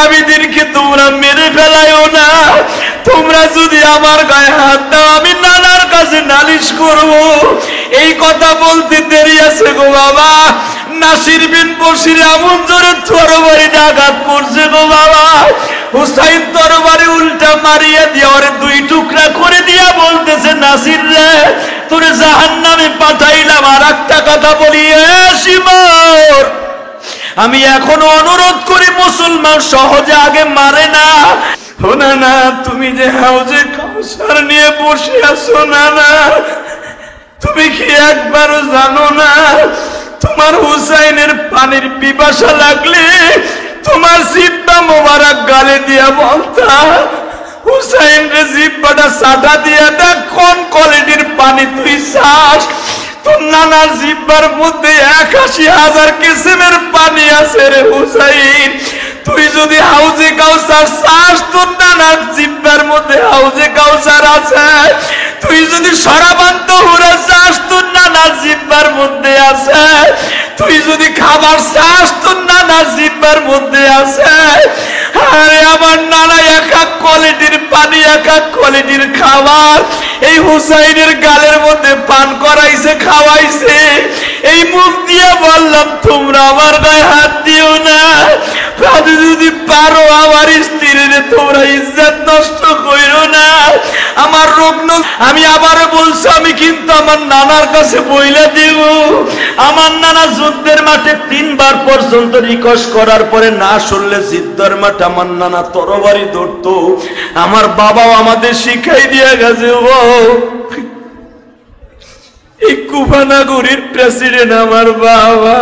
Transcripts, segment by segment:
আবিদিনকে তোমরা মেরে ফেলাইও না। তোমরা যদি আমার গায়ে হাত দাও আমি নানার কাছে নালিশ করব। এই কথা বলতে দেরি আছে গো বাবা। নাসির বিন বশির এমন জোরে তরবারিতে আঘাত করছে গো বাবা, হুসাইন তরবারি উল্টা মারিয়া দিয়ে ওরে দুই টুকরা করে দিয়া বলতেছে, নাসির রে তোরে জাহান্নামে পাঠাইলাম। আর একটা কথা বলি, শিমর আমি এখনো অনুরোধ করি, মুসলমান সহজে আগে মারে না। না না, তুমি যে হাউজে কাউসার নিয়ে বসে আছো, না না তুমি কি একবারও জানো না তোমার হুসাইনের পানির পিপাসা লাগলে তোমার জিব্বা মোবারক গালে দিয়া বলতা, হুসাইন রে জিব্বাটা সাদা দিয়া দেখ কোন কোয়ালিটির পানি তুই চাস। তোর নানার জিব্বার মধ্যে ৮১,০০০ কিসিমের পানি আছে রে হুসাইন। তুই যদি হাউজে কাউসার চাস, তোর নানার জিব্বার মধ্যে হাউজে কাউসার আছে। তুই যদি সরাবান্ত হুরা চাস, তোর নানার জিব্বার মধ্যে আছে। তুই যদি খাবার চাস, তোর নানার জিব্বার মধ্যে আছে। আরে আমার নানা এক এক কোয়ালিটির পানি, এক এক কোয়ালিটির খাবার এই হুসাইনের গালের মধ্যে পান করাইছে, খাওয়াইছে। এই মুখ দিয়ে বললাম তোমরা আমার গায়ে হাত দিও না। যদি পারো আমার স্ত্রীর তোমরা ইজ্জত নষ্ট কইরো না। আমার রুগ্ন আমি আবারও বলছি, আমি কিন্তু আমার নানার কাছে বইলে দিব। আমার নানা যুদ্ধের মাঠে ৩ বার পর্যন্ত রিকোয়েস্ট করার পরে না শুনলে যুদ্ধের মাঠে আমার নানা তরবারি ধরতো। আমার বাবাও আমাদের শিখাই দিয়ে গেছে। ও এই কুফা নগরীর প্রেসিডেন্ট আমার বাবা,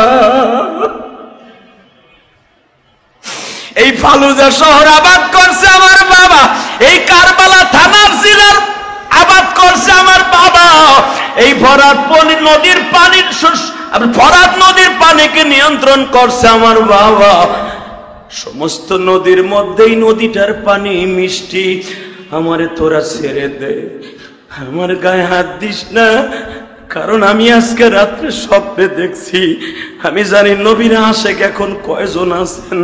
এই ফালুজা শহর আবাদ করছে আমার বাবা, এই কারবালা থানার জেলার আবাদ করছে আমার বাবা, এই ফরাত নদীর পানির ফরাত নদীর পানিকে নিয়ন্ত্রণ করছে আমার বাবা। সমস্ত নদীর মধ্যেই নদীটার পানি মিষ্টি। আমারে তোরা ছেড়ে দে, আমার গায়ে হাত দিস না। কারণ আমি আজকে রাত্রে স্বপ্নে দেখছি, আমি জানি নবীর আশেক এখন কয়জন আছেন।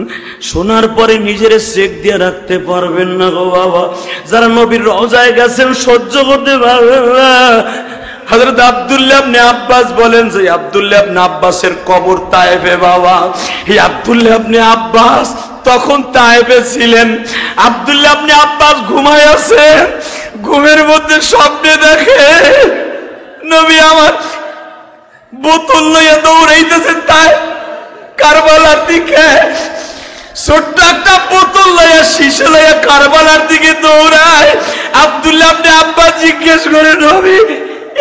শোনার পরে নিজের চেক দিয়ে রাখতে পারবেন না গো বাবা। যারা নবীর রওজায় গেছেন সহ্য করতে পারবেন না। হযরত আব্দুল্লাহ ইবনে আব্বাস বলেন যে আব্দুল্লাহ ইবনে আব্বাসের কবর তায়েফে বাবা। এই আব্দুল্লাহ ইবনে আব্বাস তখন তায়েফে ছিলেন। আব্দুল্লাহ ইবনে আব্বাস ঘুমায় আছে, ঘুমের মধ্যে স্বপ্নে দেখে নবী আমার বোতল লইয়া দৌড়াইতেছেন তাই কারবালার দিকে। ছোট্ট একটা বোতল লইয়া শিশে লইয়া কারবালার দিকে দৌড়ায়। আব্দুল্লাহ ইবনে আব্বাস জিজ্ঞেস করে, নবী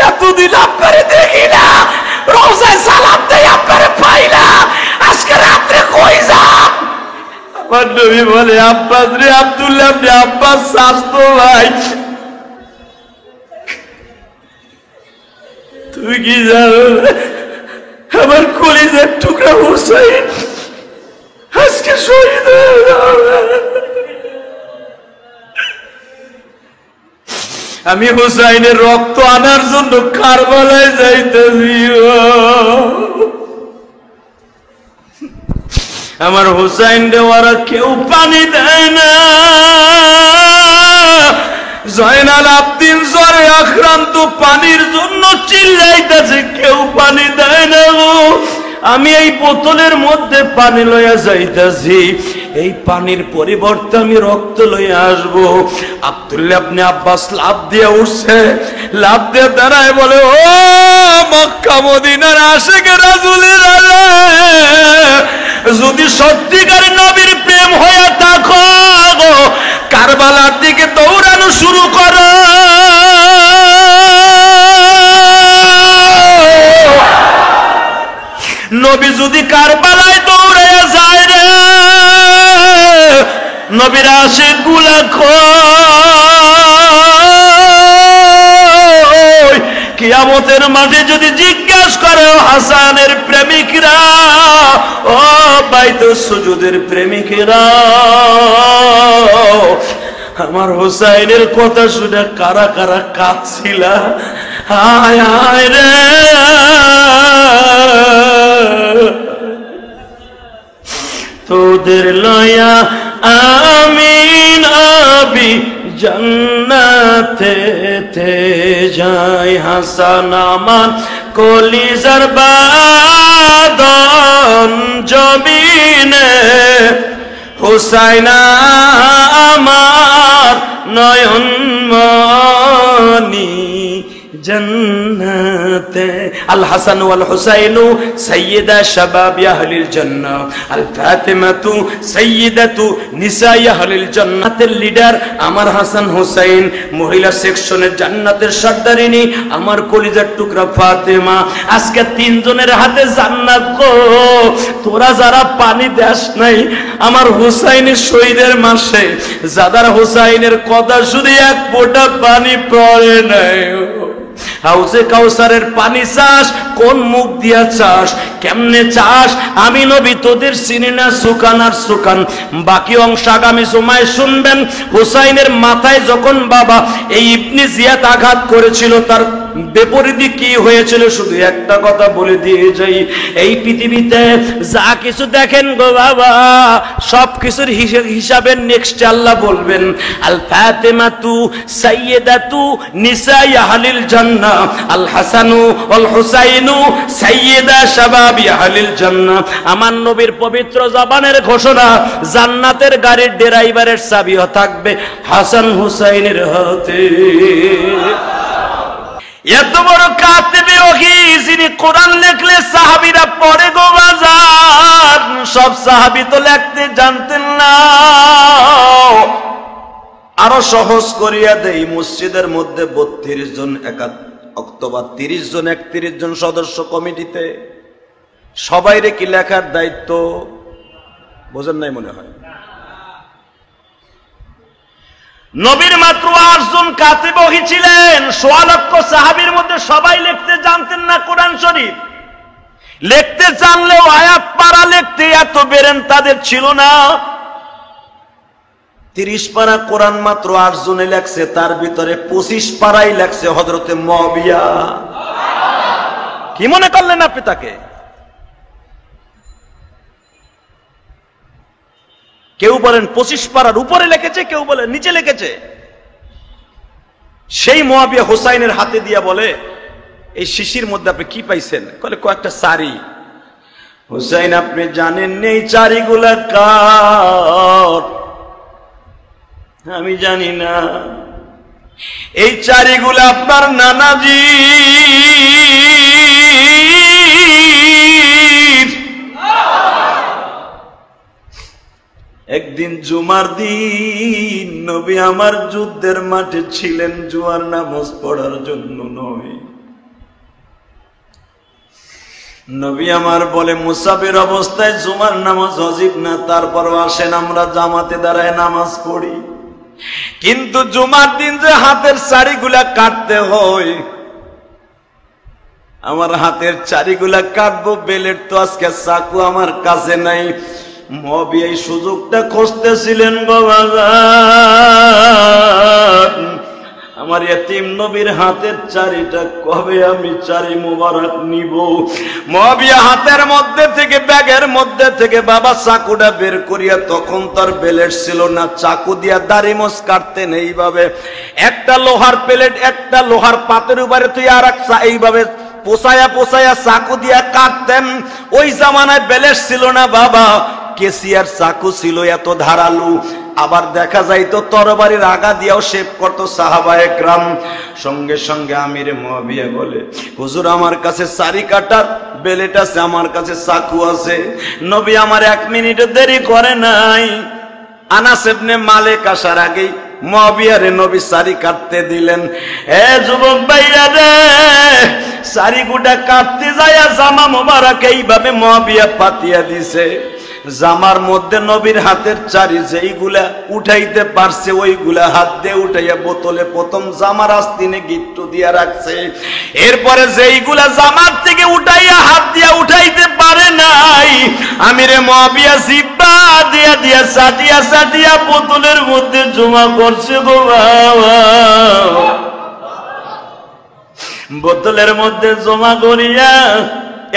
এতদিন আপনারে দেখি না, রওজায় সালাম দেই আপনারে পাই না, আজকে রাত্রে কই যান? আমার নবী বলে, আব্বাস রে, আব্দুল্লাহ ইবনে আব্বাস স্বাস্থ্য ভাই, তুমি কি জানো আমার কলিজার টুকরা হুসাইন আজকে শহীদ হয়ে যাবে। আমি হুসাইনের রক্ত আনার জন্য কারবালায় যাইতেছি। আমার হুসাইন দেওয়ারা কেউ পানি দেয় না। জয়নাল আবদিন জ্বরে আক্রান্ত, পানির জন্য চিল্লাইতেছে, কেউ পানি দেয় না। আমি এই বোতলের মধ্যে পানি লইয়া যাইতেছি, এই পানির পরিবর্তে আমি রক্ত লইয়া আসবো। আব্দুল্লাহ ইবনে আব্বাস লাফ দিয়ে উঠছে, লাফ দিয়ে দাঁড়ায় বলে, ও মক্কা মদিনার আশিকে রাসূলেরা, যদি সত্যিকার নবীর প্রেম হয়ে থাকো কারবালার দিকে দৌড়ানো শুরু করো। নবী যদি কারবালায় দৌড়াইয়া যায় রে, নবীর আশিক গুলা কিয়ামতের মাঠে যদি জিজ্ঞাসা করে, হাসানের প্রেমিকরা, ও বাইতুল সুজুদের প্রেমিকরা, আমার হুসাইনের কথা শুনে কারা কারা কাঁদছিলা? হায় হায় রে, তোদের লয়া আমিন আবি জান্নাতে যায় হাসান আমার কলিজার বাদন জমিনে হুসাইন আমার নয়ন মনি জান্নাতে আল হাসান ওয়াল হুসাইনু সাইয়্যিদা শাবাবি আহলিল জান্নাহ আল ফাতিমাতু সাইয়্যিদাতু নিসাই আহলিল জান্নাতের লিডার আমার হাসান হুসাইন, মহিলা সেকশনের জান্নাতের সর্দারিনী আমার কলিজার টুকরা ফাতেমা। আজকে তিনজনের হাতে জান্নাত গো। তোরা যারা পানি দেশ নাই আমার হুসাইনের শহীদের মাসে যাদার হুসাইনের কথা শুধু এক ফোঁটা পানি পড়ে নাই। হাউজে কাউসারের পানি চাস, কোন মুখ দিয়া চাস, কেমনে চাস, আমি নবী তোদের চিনি না সুকান আর সুকান। বাকি অংশ আগামী সময় শুনবেন। হুসাইনের মাথায় যখন বাবা এই ইবনে জিয়াদ আঘাত করেছিল তার বিপরীতে কি হয়েছিল শুধু একটা কথা বলে দিয়ে যাই। এই পৃথিবীতে যা কিছু দেখেন গো বাবা সব কিছুর হিসাবে নেক্সট আল্লাহ বলবেন আল ফাতিমাতু সাইয়্যিদাতু নিসাই আহলিল জান্নাহ আল হাসানু ওয়াল হুসাইনু সাইয়্যিদা শাবাবি আহলিল জান্নাহ। আমার নবীর পবিত্র জবানের ঘোষণা, জান্নাতের গাড়ির ড্রাইভারের চাবিও থাকবে হাসান হুসাইনের হাতে। এত বড় কাতিবে ওহী যিনি কোরআন লিখলে সাহাবীরা পড়ে গো বাজার, সব সাহাবী তো লিখতে জানতেন না। আরো সহজ করিয়া দেই, মসজিদের মধ্যে 32 জন অথবা 30 জন 31 জন সদস্য কমিটিতে সবাইরে কি লেখার দায়িত্ব বোঝেন নাই মনে হয়। নবীর মাত্র 8 জন কাতিব ওহী ছিলেন। 1.25 লক্ষ সাহাবীর মধ্যে সবাই লিখতে জানতেন না কোরআন শরীফ। লিখতে জানলেও আয়াত পারা লিখতে এত বেরেন তাদের ছিল না। 30 পারা কোরআন মাত্র 8 জনে লেখছে, তার ভিতরে 25 পারাই লেখছে হযরতে মুয়াবিয়া। কি মনে করলেন আপনি তাকে? কেউ বলেন 25 পারার উপরে লিখেছে, কেউ বলেন নিচে লিখেছে। সেই মুয়াবিয়া হুসাইনের হাতে দিয়া বলে, এই শিশির মধ্যে আপনি কি পাইছেন? বলে কয়েকটা শাড়ি। হুসাইন আপনি জানেন এই শাড়িগুলা কার? আমি জানি না। এই শাড়িগুলা আপনার নানাজি। একদিন জুমার দিন নবী আমার যুদ্ধের মাঠে ছিলেন, জুমার নামাজ পড়ার জন্য নয়। নবী আমার বলে মুসাফির অবস্থায় জুমার নামাজ ওয়াজিব না, তারপরও আসেন আমরা জামাতে দাঁড়ায় নামাজ পড়ি। কিন্তু জুমার দিন যে হাতের শাড়িগুলা কাটতে হয়, আমার হাতের শাড়িগুলা কাটবো, বেলেট তো আজকে চাকু আমার কাছে নাই। মুয়াবিয়া এই সুযোগটা খুঁজতেছিলেন বাবা। আমার ইতিম নবীর হাতের চারিটা কবে আমি চারি মোবারক নিব। মুয়াবিয়া হাতের মধ্যে থেকে ব্যাগের মধ্যে থেকে বাবা চাকুটা বের করিয়া, তখন তার বেলেট ছিল না, চাকু দিয়া দাড়ি মোছ কাটতেন এইভাবে। একটা লোহার প্লেট একটা লোহার পাতের উপরে তুই আর এইভাবে পোষায়া পোষায়া চাকু দিয়া কাটতেন। ওই জামানায় বেলেট ছিল না বাবা, কেসিয়ার চাকু ছিল এত ধারালু। আবার দেখা যাইতো তরবারির আগা দিয়াও শেপ করতো সাহাবায়ে কেরাম। সঙ্গে সঙ্গে আমিরে মুয়াবিয়া বলে, হুজুর আমার কাছে সারি কাটার বেলেট আছে, আমার কাছে চাকু আছে। নবী আমার 1 মিনিট দেরি করে নাই। আনাস ইবনে মালিক আসার আগেই মুয়াবিয়ারে নবী সারি কাটতে দিলেন। এ যুবক ভাইরা রে, সারি গুটা কাটতে যায় জামা মোবারক এইভাবে মুয়াবিয়া পাতিয়া দিছে। জামার মধ্যে নবীর হাতের চারি যেইগুলা উঠাইতে পারছে ওইগুলা হাত দিয়ে উঠাইয়া বোতলে প্রথম জামার আস্তিনে গিট্টু দিয়া রাখছে। এরপরে যেইগুলা জামার থেকে উঠাইয়া হাত দিয়া উঠাইতে পারে নাই, আমিরে মুয়াবিয়া জিব্বা দিয়া দিয়া সাটিয়া সাটিয়া বোতলের মধ্যে জমা করছে গো বাবা। বোতলের মধ্যে জমা করিয়া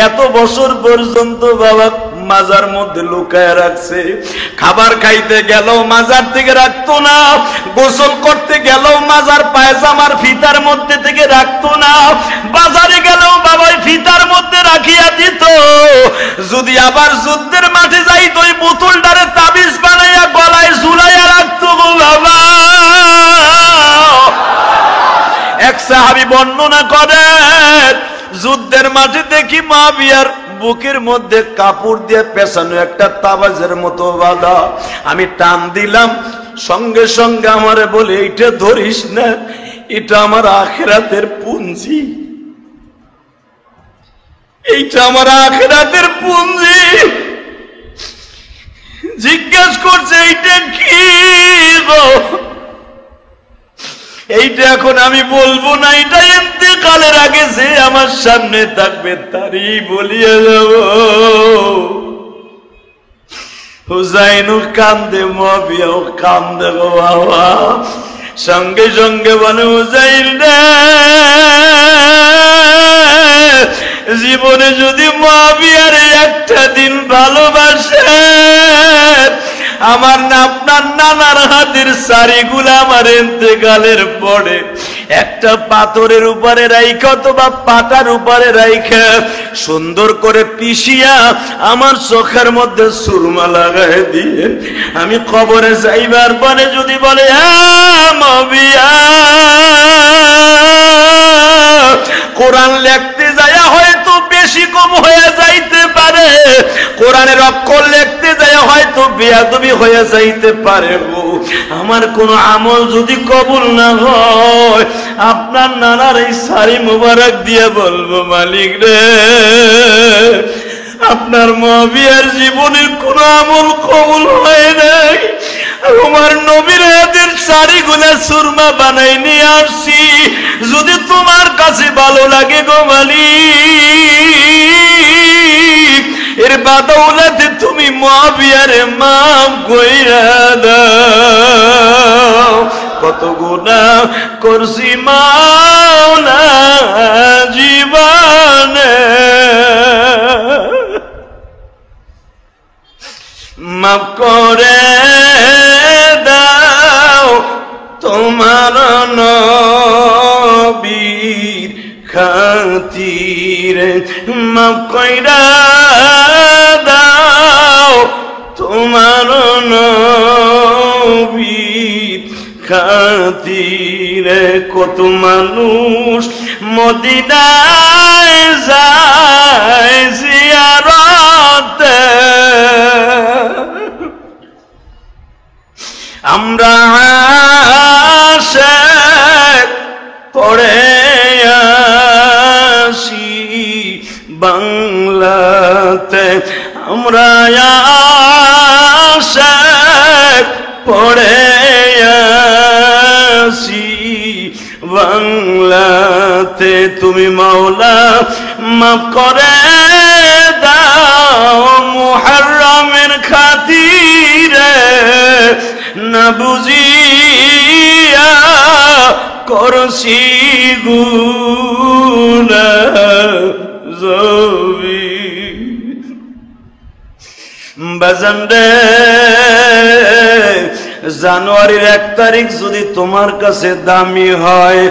এত বছর পর্যন্ত বাবা মাজার মধ্যে লুকায় রাখছে। খাবার খাইতে গেল মাজার থেকে রাখতো না, গোসল করতে গেল মাজার পায়জামার ফিতার মধ্যে থেকে রাখতো না, বাজারে গেল বাবাই ফিতার মধ্যে রাখিয়া দিত। যদি আবার যুদ্ধের মাঠে যাইত ওই বোতলটারে তাবিজ বানাইয়া গলায় ঝুলাইয়া রাখতো গো বাবা। এক সাহাবী বর্ণনা করেন, যুদ্ধের মাঠে দেখি মুআবিয়ার বুকের মধ্যে কাপড় দিয়ে পেছানো একটা তাবিজের মতো বাঁধা। আমি টান দিলাম, সঙ্গে সঙ্গে আমারে বলে, এইটা ধরিস না, এটা আমার আখিরাতের পুঞ্জি, এইটা আমার আখিরাতের পুঞ্জি। জিজ্ঞেস করছে এইটা কি গো? এইটা এখন আমি বলবো না, এটা ইন্তেকালের আগে যে আমার সামনে থাকবে তারই বলিয়ে যাব। হুসাইনও কান্দে, মুআবিয়াও কান্দে গো বাবা। সঙ্গে সঙ্গে বলে, হুসাইন রে, জীবনে যদি মুআবিয়ার একটা দিন ভালোবাসে, আমার না আপনার নানার হাতের শাড়িগুলো আমার ইন্তেকালের পরে একটা পাথরের উপরে রাইখা অথবা পাতার উপরে রাইখা সুন্দর করে পিষিয়া আমার চোখের মধ্যে সুরমা লাগাই দিয়ে আমি কবরে যাইবার পরে যদি বলে, মুআবিয়া, কোরআন লিখতে যায় হয়তো বেশি কম হয়ে যাইতে পারে, কোরআনের অক্ষর লিখতে যায় হয়তো বেয়াদবি হয়ে যাইতে পারে গো, আমার কোন আমল যদি কবুল না হয়, আপনার নানার এই শাড়ি মোবারক দিয়ে বলবো, মালিক রে, আপনার মুআবিয়ার জীবনের কোন আমল কবুল হয় নাই, আমার নবীর হাতের শাড়িগুলো সুরমা বানাই নিয়ে আসছি, যদি তোমার কাছে ভালো লাগে গো মালিক, এর বাদৌলতে তুমি মুআবিয়ারে মাফ কইরা দাও। কত গুনাহ করছি মাওলা জীবনে, মাফ করে দাও তোমার নবীর খাতিরে, মাফ কইরা দাও তোমার নবীর খাতিরে। কত মানুষ মদিনায় যায় জিয়ারতে, আমরা আশিক পড়ে আসি বাংলাতে, আমরা আশিক পড়ে আসি বাংলাতে। তুমি মাওলা মাফ করে দাও মুহররমের খাতিরে, না বুঝিয়া করছি গুনাহ জবি। বাজান রে, জানুয়ারির 1 তারিখ যদি তোমার কাছে দামি হয়,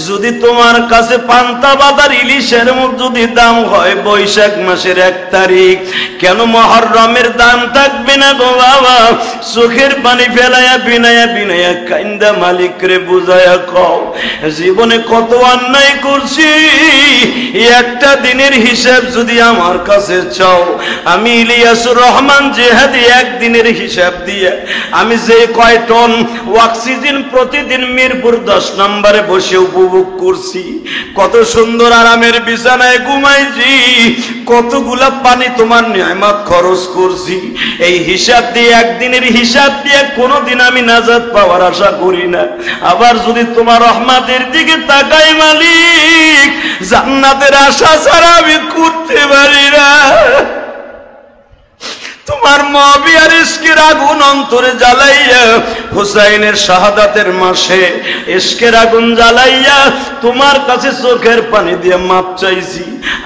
যদি তোমার কাছে পান্তা বাদার ইলিশের মুখ যদি দাম হয় বৈশাখ মাসের 1 তারিখ, কেন মুহররমের দাম থাকবে না গো বাবা? চোখের পানি ফেলাইয়া বিনায়া বিনায়া কাইন্দা মালিকরে বুঝায়া কও, জীবনে কত অন্যায় করছি, একটা দিনের হিসাব যদি আমার কাছে চাও, আমি ইলিয়াসুর রহমান জেহাদি একদিনের হিসাব দিয়ে আমি যে কয় টন অক্সিজেন প্রতিদিন মিরপুর 10 নম্বরে বসে উপভোগ করছি, কত সুন্দর আরামের বিছানায় ঘুমাইছি, কতগুলা পানি তোমার নিয়ামত খরচ করছি, এই হিসাব দিয়ে একদিনের হিসাব দিয়ে কোনোদিন আমি নাজাত পাওয়ার আশা করি না। আবার যদি তোমার রহমতের দিকে তাকাই মালিক, জান্নাতের আশা ছাড়া আমি করতে পারি না। তোমার মুআবিয়ার ইশকের আগুন অন্তরে জ্বালাইয়া হুসাইনের শাহাদাতের মাসে ইশকের আগুন জ্বালাইয়া তোমার কাছে চোখের পানি দিয়ে মাপ চাইছি।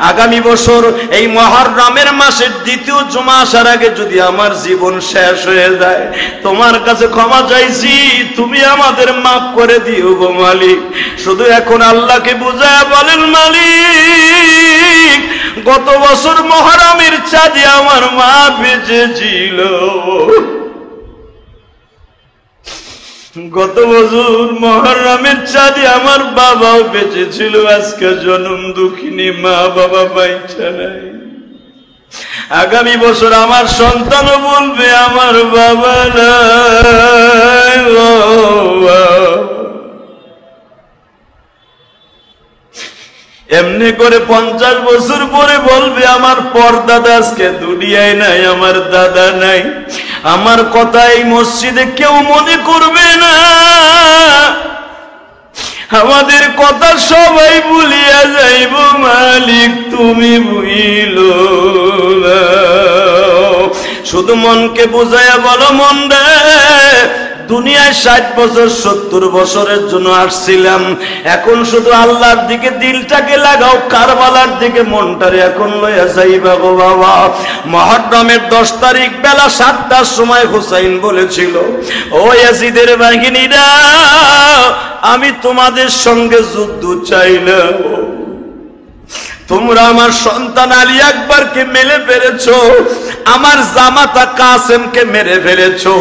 আগামী বছর এই মুহররমের মাসের দ্বিতীয় জুমা আসার আগে যদি আমার জীবন শেষ হয়ে যায়, তোমার কাছে ক্ষমা চাইছি, তুমি আমাদের মাফ করে দিও গো মালিক। শুধু এখন আল্লাহকে বুঝায় বলেন, মালিক গত বছর মুহররমের চাঁদে আমার মা বেঁচে ছিল, গত বছর মুহররমের চাঁদে আমার বাবাও বেঁচে ছিল, আজকে জনম দুঃখিনী মা বাবা বাইচা নাই। আগামী বছর আমার সন্তানও বলবে আমার বাবা নাই। এমনি করে 50 বছর পরে বলবে আমার পরদাদা আজকে দুনিয়ায় নাই, আমার দাদা নাই। আমার কথা এই মসজিদে কেউ মনে করবে না, আমাদের কথা সবাই ভুলিয়া যাইব, মালিক তুমি ভুইলো না। শুধু মনকে বুঝাইয়া বলো, মন রে দুনিয়ায় 60 বছর 70 বছরের জন্য আসছিলাম, এখন শুধু আল্লাহর দিকে দিলটাকে লাগাও, কারবালার দিকে মনটারে এখন লইয়া যাইবা গো বাবা। মুহররমের 10 তারিখ বেলা 7টার সময় হুসাইন বলেছিল, ও ইয়াজিদের বাহিনীরা, আমি তোমাদের সঙ্গে যুদ্ধ চাই না। তোমরা আমার সন্তান আলী আকবরকে মেরে ফেলেছো, আমার জামাতা কাসেমকে মেরে ফেলেছো,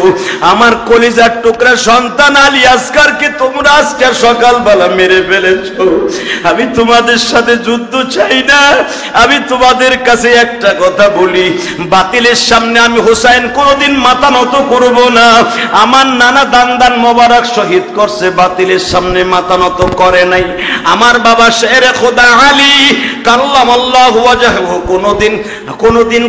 আমার কলিজার টুকরা সন্তান আলী আসগরকে তোমরা আজকে সকালবেলা মেরে ফেলেছো। আমি তোমাদের সাথে যুদ্ধ চাই না। আমি তোমাদের কাছে একটা কথা বলি, বাতিলের সামনে আমি হুসাইন কোনোদিন মাথা নত করব না। আমার নানা দান মোবারক শহীদ করছে, বাতিলের সামনে মাথা নত করে নাই। আমার বাবা শেরে খোদা আলী কাল্লামাল্লাহু ওয়াজহু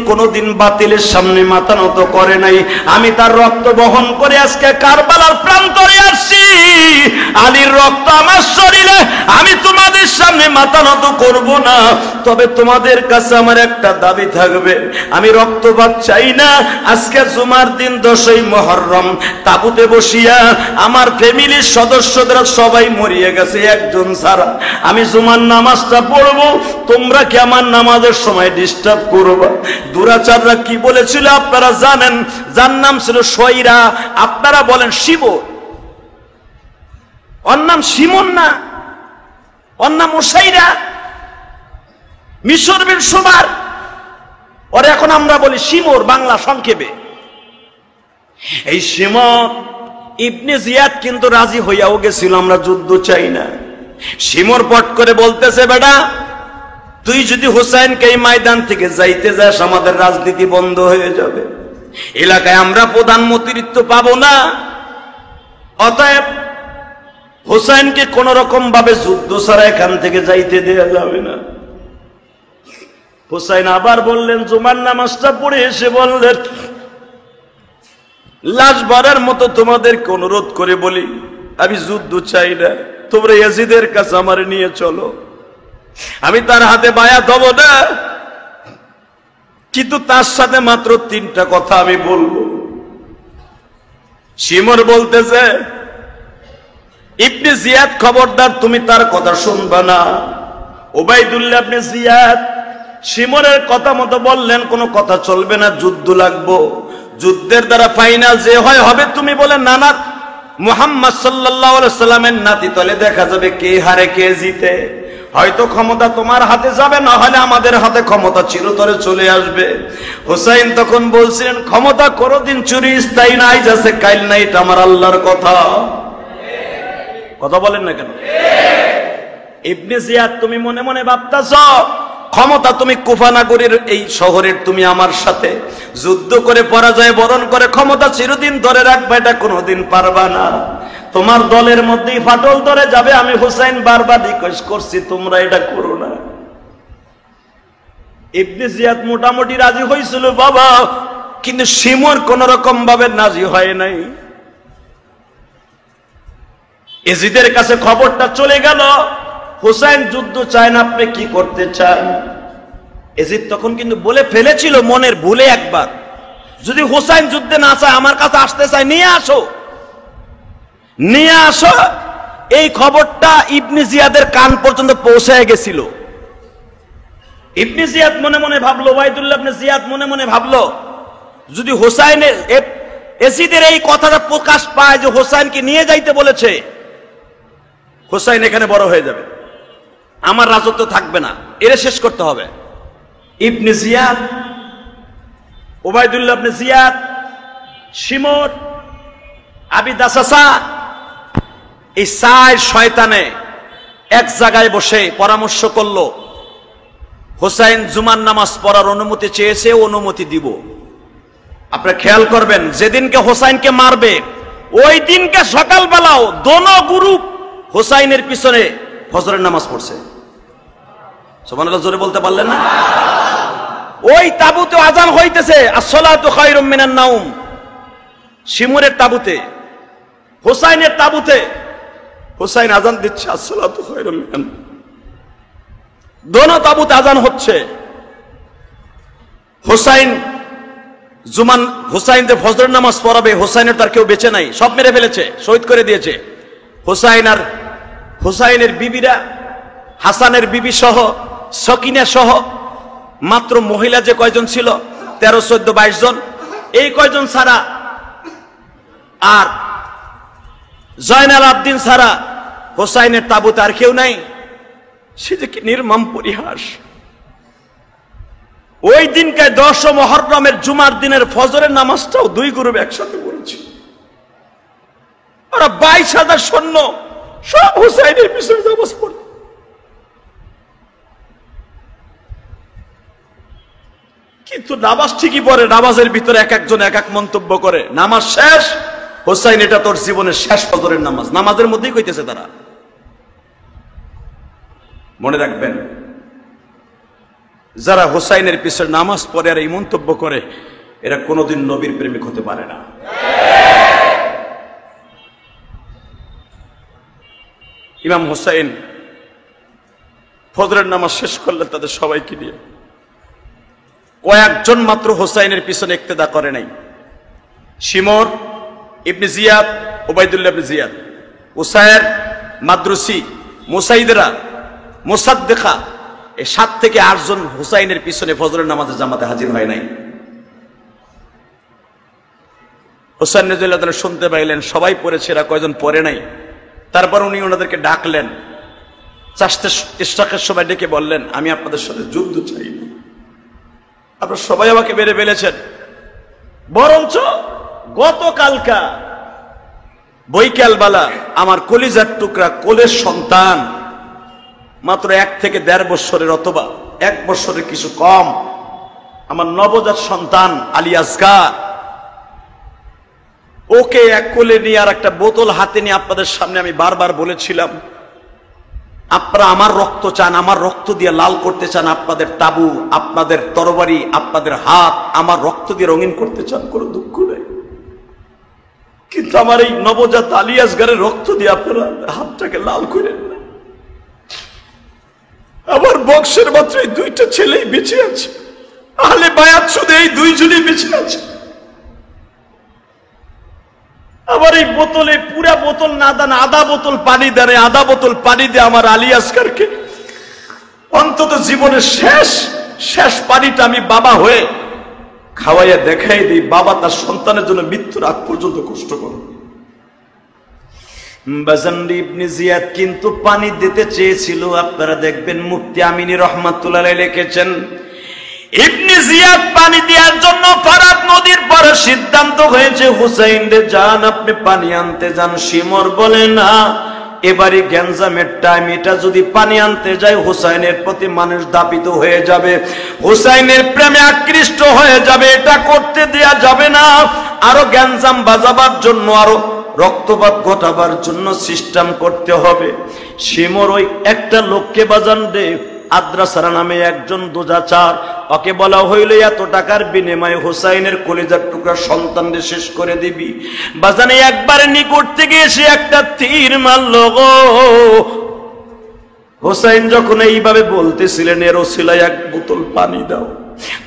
কোনোদিন বাতিলের সামনে মাথা নত করে নাই। আমি তার রক্ত বহন করে আজকে কারবালার প্রান্তরে আসছি, আলীর রক্ত আমার শরীরে, আমি তোমাদের সামনে মাথা নত করব না। তবে তোমাদের কাছে আমার একটা দাবি থাকবে, আমি রক্তপাত চাই না। আজকে জুমার দিন 10ই মুহররম, তাবুতে বসিয়া আমার ফ্যামিলির সদস্যরা সবাই মরিয়ে গেছে একজন ছাড়া। আমি জুমার নামাজটা পড়বো, তোমরা কি আমার নামাজের সময় ডিস্টার্ব করবা? দুরাচাররা কি বলেছিল আপনারা জানেন, যার নাম ছিল সয়রা, আপনারা বলেন শিব, ওর নাম শিমন না, ওর নাম ওসাইরা, মিশরের সবার, ওর এখন আমরা বলি শিমর, বাংলা সংক্ষেপে। এই শিমর ইবনে জিয়াদ কিন্তু রাজি হইয়াও গেছিল, আমরা যুদ্ধ চাই না। শিমর পট করে বলতেছে, বেটা তুই যদি হুসাইনকে এই ময়দান থেকে যাইতে যাস, আমাদের রাজনীতি বন্ধ হয়ে যাবে, এলাকায় আমরা প্রধানমন্ত্রিত্ব পাবো না। অতএব হুসাইনকে কোন রকম ভাবে যুদ্ধ ছাড়া এখান থেকে যাইতে দেওয়া যাবে না। হুসাইন আবার বললেন, জুমার নামাজটা পড়ে এসে বললেন, লাশ ভরার মতো তোমাদেরকে অনুরোধ করে বলি, আমি যুদ্ধ চাই না, তোমরা ইয়াজিদের কাছে আমার নিয়ে চলো, আমি তার হাতে বায়াত হব না, কিন্তু তার সাথে মাত্র 3টা কথা আমি বলবো। শিমর বলতেছে, ইবনে জিয়াদ খবরদার, তুমি তার কথা শুনবা না। ওবাইদুল্লাহ ইবনে জিয়াদ শিমরের কথা মতো বললেন, কোনো কথা চলবে না, যুদ্ধ লাগবো, যুদ্ধের দ্বারা ফাইনাল যে হয় হবে। তুমি বলে নানা মুহাম্মদ সাল্লাল্লাহু আলাইহি সাল্লামের নাতি, তলে দেখা যাবে কে হারে কে জিতে। হয়তো ক্ষমতা তোমার হাতে যাবে, না হলে আমাদের হাতে ক্ষমতা চিরতরে চলে আসবে। হুসাইন তখন বলছিলেন, ক্ষমতা কোনদিন চুরি স্থায়ী নাই, যাচ্ছে কাইল নাই, এটা আমার আল্লাহর কথা। কথা বলেন না কেন? ইবনে জিয়াদ, তুমি মনে মনে ভাবতাছ ক্ষমতা তুমি কুফা নগরীর এই শহরের, তুমি আমার সাথে যুদ্ধ করে পরাজয় বরণ করে ক্ষমতা চিরদিন ধরে রাখবে, এটা কোনোদিন পারবা না। তোমার দলের মধ্যেই ফাটল ধরে যাবে। আমি হুসাইন বারবার রিকোয়েস্ট করছি, তোমরা এটা করো না। ইবনে জিয়াদ মোটামুটি রাজি হয়েছিল বাবা, কিন্তু শিমর কোন রকম ভাবে রাজি হয় নাই। ইয়াজিদের কাছে খবরটা চলে গেল, হুসাইন যুদ্ধ চায় না, আপনি কি করতে চান? ইয়াজিদ তখন কিন্তু বলে ফেলেছিল মনের ভুলে একবার, যদি হুসাইন যুদ্ধে না চায়, আমার কাছে আসতে চায়, নিয়ে আসো, নিয়ে আসো। এই খবরটা ইবনে জিয়াদের কান পর্যন্ত পৌঁছায় গেছিল। ইবনে জিয়াদ মনে মনে ভাবলো, ওবাইদুল্লাহ ইবনে জিয়াদ মনে মনে ভাবলো, যদি হোসাইনের এসিদের এই কথাটা প্রকাশ পায় যে হোসাইনকে নিয়ে যাইতে বলেছে, হোসাইন এখানে বড় হয়ে যাবে, আমার রাজত্ব থাকবে না, এরা শেষ করতে হবে। ইবনে জিয়াদ, ওবাইদুল্লাহ ইবনে জিয়াদ, শিমর, আবি দাসাসা, এই চার শয়তানে এক জায়গায় বসে পরামর্শ করলো, হোসাইন জুমার নামাজ পড়ার অনুমতি চেয়েছে, অনুমতি দিব। আপনারা খেয়াল করবেন, যেদিনকে হোসাইনকে মারবে ওই দিনকে সকালবেলাও দোনো গ্রুপ হোসাইনের পিছনে ফজরের নামাজ পড়ছে। সুবহানাল্লাহ, জোরে বলতে পারলেন না? ওই তাবুতে আজান হইতেছে, আসসালাতু খায়রুম মিনান নাওম। শিমুরের তাবুতে, হোসাইনের তাবুতে হোসাইন আজান দিচ্ছে, আসসালাতু খায়রুম মিনান। দোনো তাবুতে আজান হচ্ছে। হোসাইন যে ফজরের নামাজ পড়াবে, হোসাইনের তার কেউ বেঁচে নাই, সব মেরে ফেলেছে, শহীদ করে দিয়েছে। হোসাইন আর হোসাইনের বিবিরা, হাসানের বিবি সহ, সকিনা সহ, মাত্র মহিলা যে কয়জন ছিল 13, 14, 22 জন, এই কয়জন ছাড়া আর জয়নাল আবদিন ছাড়া হোসাইনের তাবুতে আর কেউ নাই। সে যে কি নির্মম পরিহাস। ওই দিনকে 10 মুহররমের জুমার দিনের ফজরের নামাজটাও দুই গ্রুপ একসাথে পড়েছে। ওরা 22,000 সৈন্য সব হোসাইনের পিছনে নামাজ পড়ে। কিন্তু নামাজ ঠিকই পড়ে, নামাজের ভিতরে এক একজন এক এক মন্তব্য করে। নামাজ শেষ, হোসাইন এটা তোর জীবনের শেষ ফজরের নামাজ, নামাজের মধ্যেই কইতেছে তারা। মনে রাখবেন, যারা হোসাইনের পিছনে নামাজ পড়ে আর এই মন্তব্য করে, এরা কোনোদিন নবীর প্রেমিক হতে পারে না। ইমাম হোসাইন ফজরের নামাজ শেষ করলেন তাদের সবাইকে নিয়ে। কয়েকজন মাত্র হোসাইনের পিছনে ইক্তেদা করে নাই। শিমর, ইবনে জিয়াদ, ওবাইদুল্লাহ ইবনে জিয়াদ, উসায়ের, মাদ্রুসি, মুসাইদরা, মুসাদ্দিকা, এই 7 থেকে 8 জন হুসাইনের পিছনে ফজরের নামাজের জামাতে হাজির হয় নাই। হুসাইন রাদিয়াল্লাহু তাআলা শুনতে পাইলেন সবাই পড়েছে, এরা কয়জন পড়ে নাই। তারপর উনি ওনাদেরকে ডাকলেন, চাষতে ইশরাকের সময় ডেকে বললেন, আমি আপনাদের সাথে যুদ্ধ চাই না, আপনারা সবাই আমাকে মেরে ফেলেছেন, বরঞ্চ গতকালকা বৈকালবেলা আমার কলিজার টুকরা, কোলের সন্তান, মাত্র 1 থেকে 1.5 বছরের অথবা 1 বছরের কিছু কম, আমার নবজাত সন্তান আলী আসগার, ওকে এক কোলে নিয়ে আর একটা বোতল হাতে নিয়ে আপনাদের সামনে আমি বারবার বলেছিলাম, আপনারা আমার রক্ত চান, আমার রক্ত দিয়ে লাল করতে চান আপনাদের তাবু, আপনাদের তরবারি, আপনাদের হাত আমার রক্ত দিয়ে রঙিন করতে চান, কোনো দুঃখ নেই। কিন্তু আমার এই নবজাত আলী আসগারের রক্ত দিয়ে আপনারা হাতটাকে লাল করেন না। আমার বংশের মাত্র এই 2টা ছেলেই বেঁচে আছে, আহলে বায়াত শুধু এই 2 জনই বেঁচে আছে। আবার এই বোতলে পুরা বোতল না দেন, আধা বোতল পানি দেন, আধা বোতল পানি দিয়ে আমার আলী আসগারকে অন্তত জীবনের শেষ পানিটা আমি বাবা হয়ে খাওয়াইয়া দেখাই দিই, বাবা তার সন্তানের জন্য মৃত্যুর আগ পর্যন্ত কষ্ট করে। বাজানরি ইবনে জিয়াদ কিন্তু পানি দিতে চেয়েছিল। আপনারা দেখবেন মুফতি আমিনী রহমাতুল্লাহ আলাইহি লিখেছেন, ইবনে জিয়াদ পানি দেওয়ার জন্য ফরাত নদীর পারে সিদ্ধান্ত হয়েছে, হুসাইন রে যান, আপনি পানি আনতে যান। শিমর বলে না, এবারে গ্যাঞ্জামের টাইম, এটা যদি পানি আনতে যায় হুসাইনের প্রতি মানুষ দাপিত হয়ে যাবে, হুসাইনের প্রেমে আকৃষ্ট হয়ে যাবে, এটা করতে দেয়া যাবে না। আরো গ্যাঞ্জাম বাজাবার জন্য, আরো রক্তপাত ঘটাবার জন্য সিস্টেম করতে হবে। শিমর ওই একটা লোককে বাজান দে, আদ্রাসারা নামে একজন দোজাচার, ওকে বলা হইল এত টাকার বিনিময়ে হুসাইনের কলিজার টুকরা সন্তানদের শেষ করে দিবি। বাজানে একবারে নিকট থেকে এসে একটা তীর মারল গো। হুসাইন যখন এইভাবে বলতেছিলেন, এর ওসিলায় 1 বোতল পানি দাও।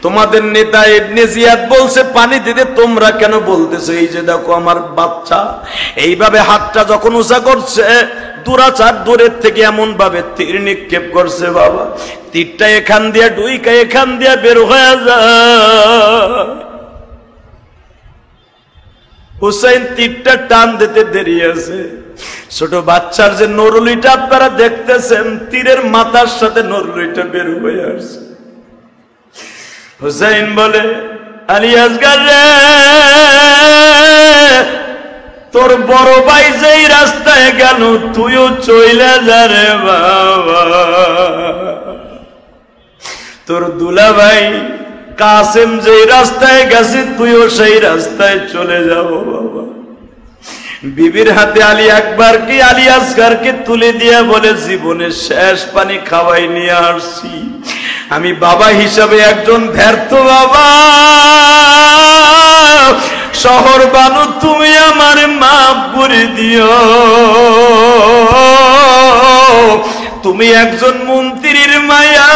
তোমাদের নেতা ইবনে জিয়াদ বলছে পানি দিতে, তোমরা কেন বলতেছো? এই যে দেখো আমার বাচ্চা এইভাবে হাতটা যখন উঁচা করছে, দুরাচার দূরের থেকে এমন ভাবে তীর নিক্ষেপ করছে, বাবা তীরটা এখান দিয়ে ডুইকা এখান দিয়ে বের হয়ে যায়। হুসাইন তীরটা টান দিতে দেরি আছে। ছোট বাচ্চার যে নরুলিটা আপনারা দেখতেছেন, তীরের মাথার সাথে নরুলিটা বের হয়ে আসছে। হুসাইন বলে, আলী আসগার রে, তোর বড় ভাই যেই রাস্তায় গেল তুইও চইলে যা রে বাবা। তোর দুলা ভাই কাসেম যেই রাস্তায় গেছে তুইও সেই রাস্তায় চলে যাও বাবা। বিবির হাতে আলী আকবরকে আলী আসগারকে তুলে দিয়ে বলে, জীবনের শেষ পানি খাওয়াই নিয়ে আসছি, আমি বাবা হিসাবে একজন ব্যর্থ বাবা। শহর বানু তুমি আমার মাফ করে দিও, তুমি একজন মন্ত্রীর মায়া,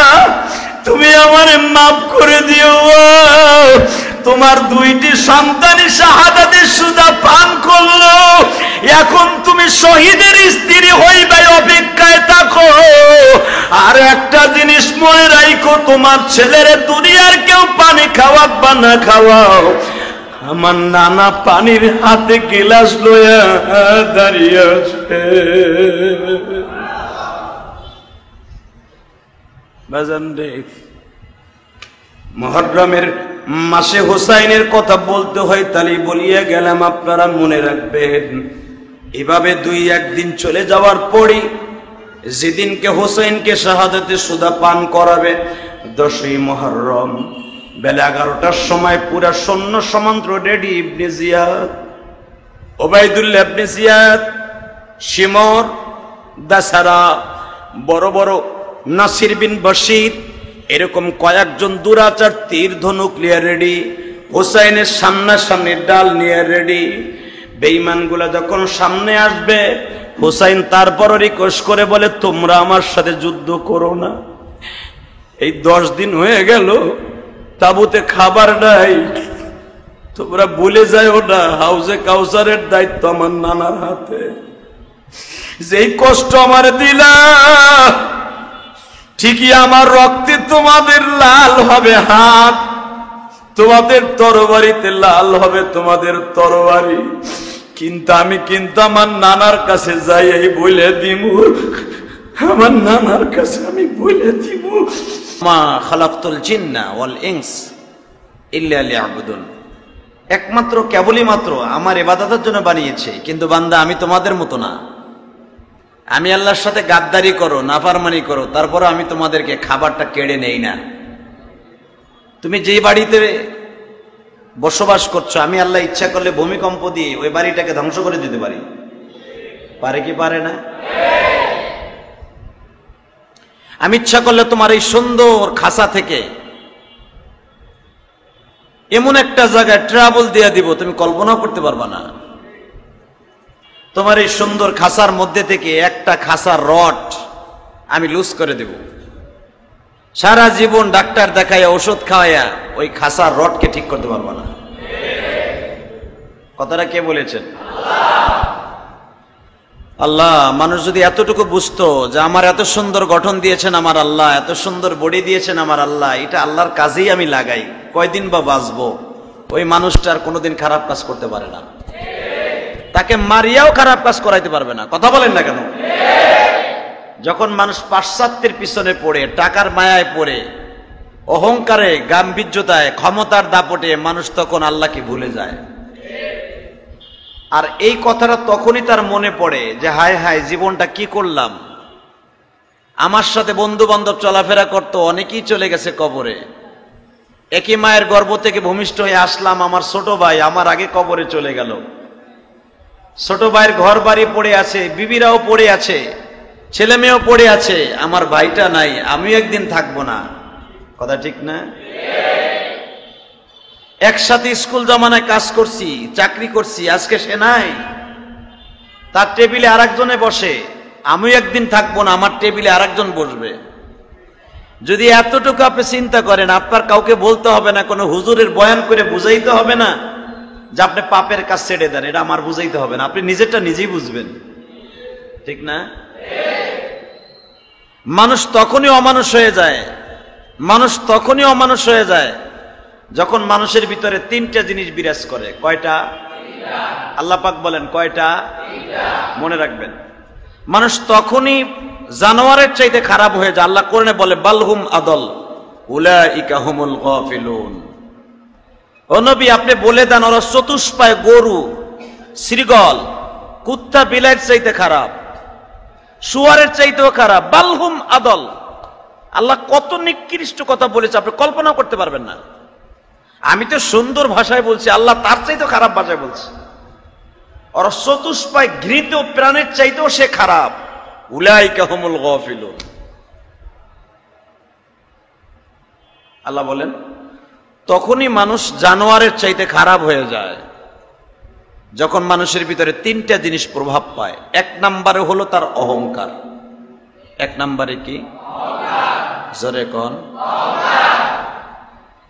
তুমি আমার মাফ করে দিও। তোমার দুইটি সন্তানই শাহাদাতের সুদা পান করলো, এখন তুমি শহীদের স্ত্রী হইবে, অপেক্ষায় থাকো। আর একটা জিনিস মনে রাখো, তোমার ছেলের দুনিয়ার কেউ পানি খাওয়াক বা না খাওয়াও, আমার নানা পানির হাতে গিলাস লইয়া দাঁড়িয়ে আছে। বাজান রে, মুহররমের মাসে হোসাইনের কথা বলতে হয়, তালি বলিয়া গেলাম, আপনারা মনে রাখবেন। এভাবে দুই একদিন চলে যাওয়ার পরই যেদিনকে হোসাইনকে শাহাদাতে সুদা পান করাবে, 10ই মুহররম বেলা 11টার সময় পুরা সৈন্য সামন্ত রেডি। ইবনে জিয়াদ, ওবাইদুল্লাহ ইবনে জিয়াদ, শিমর, দাসারা, বড় বড় নাসির বিন বশির, এরকম কয়েকজন দুরাচার তীর ধনুক নিয়ে রেডি। হোসাইনের সামনাসামনি ডাল নিয়ে রেডি। বেঈমানগুলা যখন সামনে আসবে, হোসাইন তারপরও রিকোয়েস্ট করে বলে, তোমরা আমার সাথে যুদ্ধ করো না, এই 10 দিন হয়ে গেল তাবুতে খাবার নাই, তোমরা ভুলে যাও না হাউজে কাউসারের দায়িত্ব আমার নানার হাতে। যেই কষ্ট আমার দিলা, ঠিকই আমার রক্তে তোমাদের লাল হবে হাত, তোমাদের তরবারিতে লাল হবে তোমাদের তরবারি, কিন্তু আমি কিন্তু আমার নানার কাছে যাই এই বলে দিব, আমার নানার কাছে আমি বলে দিব, মা খালাকতুল জিন্না ওয়াল ইনস ইল্লা লিয়াবুদুন, একমাত্র কেবলই মাত্র আমার ইবাদতের জন্য বানিয়েছে, কিন্তু বান্দা আমি তোমাদের মতো না। আমি আল্লাহর সাথে গাদ্দারি করো, নাফরমানি করো, তারপর আমি তোমাদেরকে খাবারটা কেড়ে নেই না। তুমি যেই বাড়িতে বসবাস করছো, আমি আল্লাহ ইচ্ছা করলে ভূমিকম্প দিয়ে ওই বাড়িটাকে ধ্বংস করে দিতে পারি, পারে কি পারে না? আমি ইচ্ছা করলে তোমার এই সুন্দর খাসা থেকে এমন একটা জায়গায় ট্রাভেল দিয়ে দিব, তুমি কল্পনা করতে পারবা না। তোমার এই সুন্দর খাসার মধ্যে থেকে একটা খাসার রড আমি লুজ করে দেব, সারা জীবন ডাক্তার দেখাইয়া ওষুধ খাওয়াইয়া ওই খাসার রডকে ঠিক করতে পারবা না। কথাটা কে বলেছেন? আল্লাহ। মানুষ যদি এতটুকু বুঝতো যে আমার এত সুন্দর গঠন দিয়েছেন আমার আল্লাহ, এত সুন্দর বডি দিয়েছেন আমার আল্লাহ, এটা আল্লাহর কাজেই আমি লাগাই, কয়দিন বা বাঁচবো, ওই মানুষটার কোনোদিন খারাপ কাজ করতে পারে না, তাকে মারিয়াও খারাপ কাজ করাইতে পারবে না। কথা বলেন না কেন? যখন মানুষ পাশ্চাত্যের পিছনে পড়ে, টাকার মায়ায় পড়ে, অহংকারে, গাম্ভীর্যতায়, ক্ষমতার দাপটে মানুষ তখন আল্লাহকে ভুলে যায়। আর এই কথাটা তখনই তার মনে পড়ে যে হায় হায় জীবনটা কি করলাম, আমার সাথে বন্ধু বান্ধব চলাফেরা করতো, অনেকেই চলে গেছে কবরে, একই মায়ের গর্ভ থেকে ভূমিষ্ঠ হয়ে আসলাম, আমার ছোট ভাই আমার আগে কবরে চলে গেল, ছোট ভাইয়ের ঘর বাড়ি পড়ে আছে, বিবিরাও পড়ে আছে, ছেলে মেয়েও পড়ে আছে, আমার ভাইটা নাই, আমিও একদিন থাকবো না। কথা ঠিক না? একসাথে স্কুল জমানায় কাজ করছি, চাকরি করছি, আজকে সে নাই, তার টেবিলে আরেকজনে বসে, আমিও একদিন থাকবো না, আমার টেবিলে আরেকজন বসবে। যদি এতটুকু আপনি চিন্তা করেন, আপনার কাউকে বলতে হবে না, কোনো হুজুরের বয়ান করে বুঝাইতে হবে না যে আপনি পাপের কাজ ছেড়ে দেন, এটা আমার বুঝাইতে হবে না, আপনি নিজেরটা নিজেই বুঝবেন, ঠিক না? মানুষ তখনই অমানুষ হয়ে যায়, মানুষ তখনই অমানুষ হয়ে যায় যখন মানুষের ভিতরে তিনটা জিনিস বিরাজ করে। কয়টা? আল্লাহ পাক বলেন কয়টা? মনে রাখবেন। মানুষ তখনই জানোয়ারের চাইতে খারাপ হয়ে যায়। আল্লাহ কোরআনে বলে বালহুম আদল উলাইকা হুমুল গাফিলুন। ও নবী, আপনি বলে দেন ওরা চতুষ্পায় গরু, শ্রীগল, কুত্তা, বিলাইয়ের চাইতে খারাপ, শুয়ারের চাইতেও খারাপ। বালহুম আদল। আল্লাহ কত নিকৃষ্ট কথা বলেছে আপনি কল্পনা করতে পারবেন না। আমি তো সুন্দর ভাষায় বলছি, আল্লাহ তার চাইতেও খারাপ ভাষায় বলছে। ওরা চতুষ্পায় ঘৃত প্রাণের চাইতেও সে খারাপ। উলাইকা হুমুল গাফিলুন। আল্লাহ বলেন তখনই মানুষ জানোয়ারের চাইতে খারাপ হয়ে যায় যখন মানুষের ভিতরে তিনটা জিনিস প্রভাব পায়। এক নম্বরে হলো তার অহংকার। এক নম্বরে কি? জোরে কোন?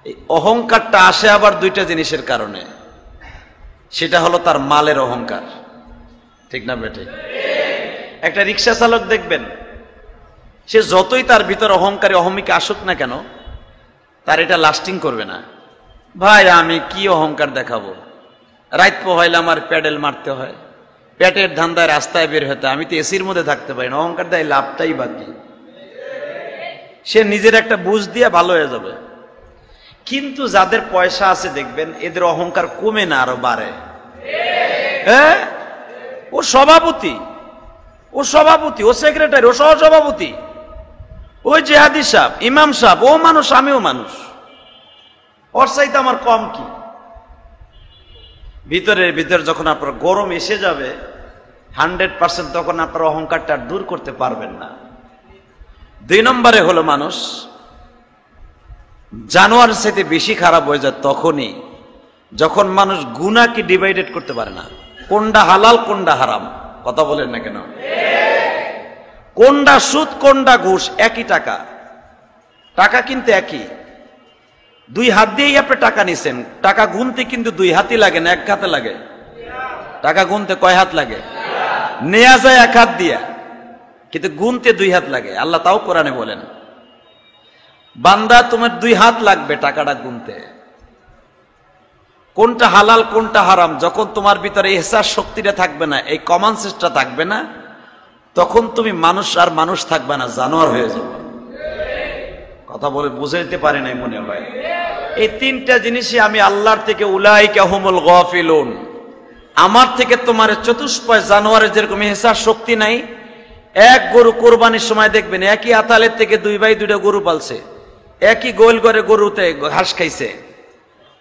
এই অহংকারটা আসে আবার দুইটা জিনিসের কারণে। সেটা হলো তার মালের অহংকার, ঠিক না বেঠিক? একটা রিক্সা চালক দেখবেন, সে যতই তার ভিতর অহংকারী অহমিকা আসুক না কেন, তার এটা লাস্টিং করবে না। ভাই আমি কি অহংকার দেখাবো, রাত পোহাইলে আমার প্যাডেল মারতে হয়, পেটের ধান্দায় রাস্তায় বের হতে, আমি তো এসির মধ্যে থাকতে পারি না, অহংকার দেয় লাভটাই বাকি। সে নিজের একটা বুঝ দিয়ে ভালো হয়ে যাবে। কিন্তু যাদের পয়সা আছে দেখবেন এদের অহংকার কমে না, আরো বাড়ে। হ্যাঁ, ও সভাপতি, ও সভাপতি, ও সেক্রেটারি, ও সহসভাপতি, ওই জেহাদি সাহেব, ইমাম সাহেব, ও মানুষ, আমিও মানুষ, ওর চাইতে আমার কম কি? ভিতরে যখন আপনার গরম এসে যাবে 100%, তখন আপনার অহংকারটা দূর করতে পারবেন না। দুই নম্বরে হলো মানুষ জানোয়ারের চাইতে বেশি খারাপ হয়ে যায় তখনই যখন মানুষ গুনাহকে ডিভাইডেড করতে পারে না। কোনটা হালাল কোনটা হারাম, কথা বলেন না কেন? কোনটা সুদ কোনটা ঘুষ, একই টাকা, টাকা কিন্তু একই, দুই হাত দিয়েই আপনি টাকা নিছেন, টাকা গুনতে কিন্তু দুই হাতই লাগে না, এক হাতে লাগে। টাকা গুনতে কয় হাত লাগে? নেওয়া যায় এক হাত দিয়া, কিন্তু গুনতে দুই হাত লাগে। আল্লাহ তাও কোরআনে বলেন বান্দা তোমার দুই হাত লাগবে টাকাটা গুনতে। কোনটা হালাল কোনটা হারাম যখন তোমার ভিতরে ইহসাস শক্তিটা থাকবে না, এই কমন সেন্সটা থাকবে না, তখন তুমি মানুষ আর মানুষ থাকবে না, জানোয়ার হয়ে যাবে। কথা বলে বুঝাইতে পারি নাই মনে হয়। এই তিনটা জিনিসই আমি আল্লাহর থেকে, উলাইকা হুমুল গাফিলুন, আমার থেকে তোমার চতুষ্পয় জানোয়ারের যেরকম ইহসাস শক্তি নাই। এক গরু কোরবানির সময় দেখবেন একই আতালের থেকে দুই ভাই দুইটা গরু পালছে, একই গোল করে গরুতে ঘাস খাইছে,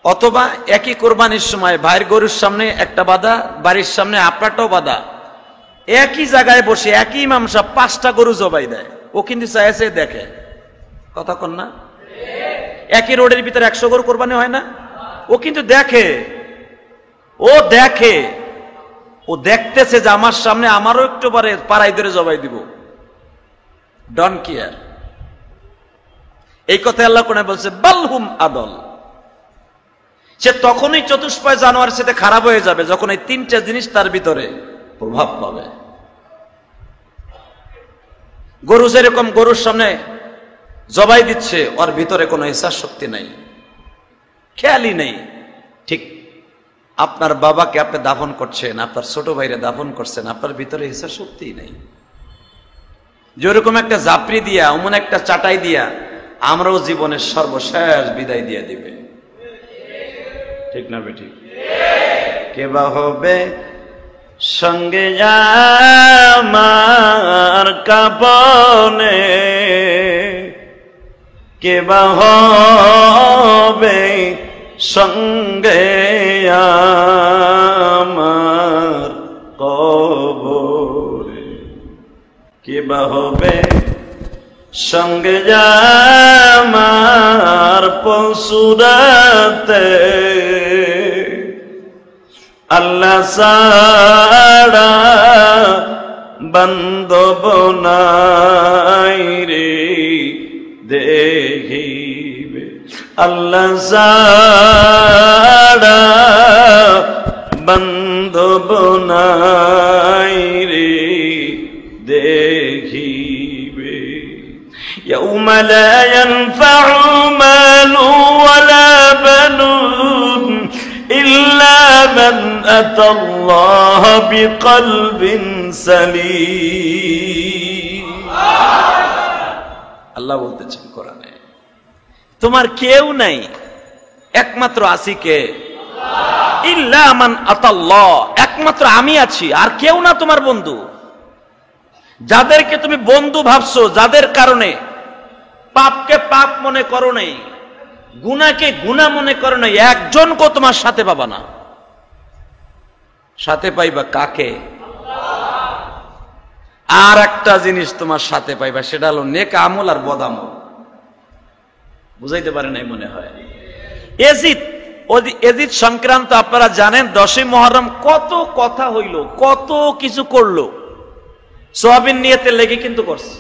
অথবা একই কোরবানির সময় ভাইয়ের গরুর সামনে একটা বাধা, বাড়ির সামনে আপনারটাও বাধা, একই জায়গায় বসে একই ইমাম সাহেব 5টা গরু জবাই দেয়, ও কিন্তু চাইছে দেখে। কথা কন না? একই রোডের ভিতরে 100 গরু কোরবানি হয় না, ও কিন্তু দেখে, ও দেখে, ও দেখতেছে যে আমার সামনে আমারও একটু পরে পাড়াই ধরে জবাই দিব, ডন কেয়ার। এই কথা আল্লাহ কোরআনে বলছে বালহুম আদল। সে তখনই চতুষ্পয় জানোয়ারের সাথে খারাপ হয়ে যাবে যখন এই তিনটা জিনিস তার ভিতরে প্রভাব পাবে। গরু যেরকম গরুর সামনে জবাই দিচ্ছে, ওর ভিতরে কোনো ইচ্ছা শক্তি নাই, খেয়ালই নেই। ঠিক আপনার বাবাকে আপনি দাফন করছেন, আপনার ছোট ভাইরে দাফন করছেন, আপনার ভিতরে ইচ্ছা শক্তি নেই। যেরকম একটা জাপড়ি দিয়া, অমন একটা চাটাই দিয়া আমরাও জীবনের সর্বশেষ বিদায় দিয়ে দিবে, ঠিক না বেটি? কে বা হবে সঙ্গে আমার কাপনে, কে বা হবে সঙ্গে আমার কবরে, কে বা হবে সঙ্গে আমার পশুরাতে, আল্লাহ সাড়া বান্ধব নাই রে দে আল্লাহ ছাড়া বান্ধব নাই রে দেখিবে ইয়াউমা লা ইয়ানফাউ মালু ওয়ালা বানুন ইল্লা মান আতাল্লাহ বিকলবিন সালিম। আল্লাহ বলতেছেন কোরআনে, তোমার কেউ নাই, একমাত্র আছি কে? ইল্লা মান আতাল্লাহ, একমাত্র আমি আছি, আর কেউ না তোমার বন্ধু। যাদেরকে তুমি বন্ধু ভাবছো, যাদের কারণে পাপকে পাপ মনে করো নাই, গুনাহকে গুনাহ মনে করো নাই, একজনকেও তোমার সাথে পাবা না। সাথে পাইবা কাকে? আর একটা জিনিস তোমার সাথে পাইবা, সেটা হলো নেক আমল আর বদ আমল। বুঝাইতে পারে নাই মনে হয়। এজিদ সংক্রান্ত আপনারা জানেন, 10ই মুহররম কত কথা হইল, কত কিছু করলো, সোয়াবিন নিয়েতে লেগে কিন্তু করছে।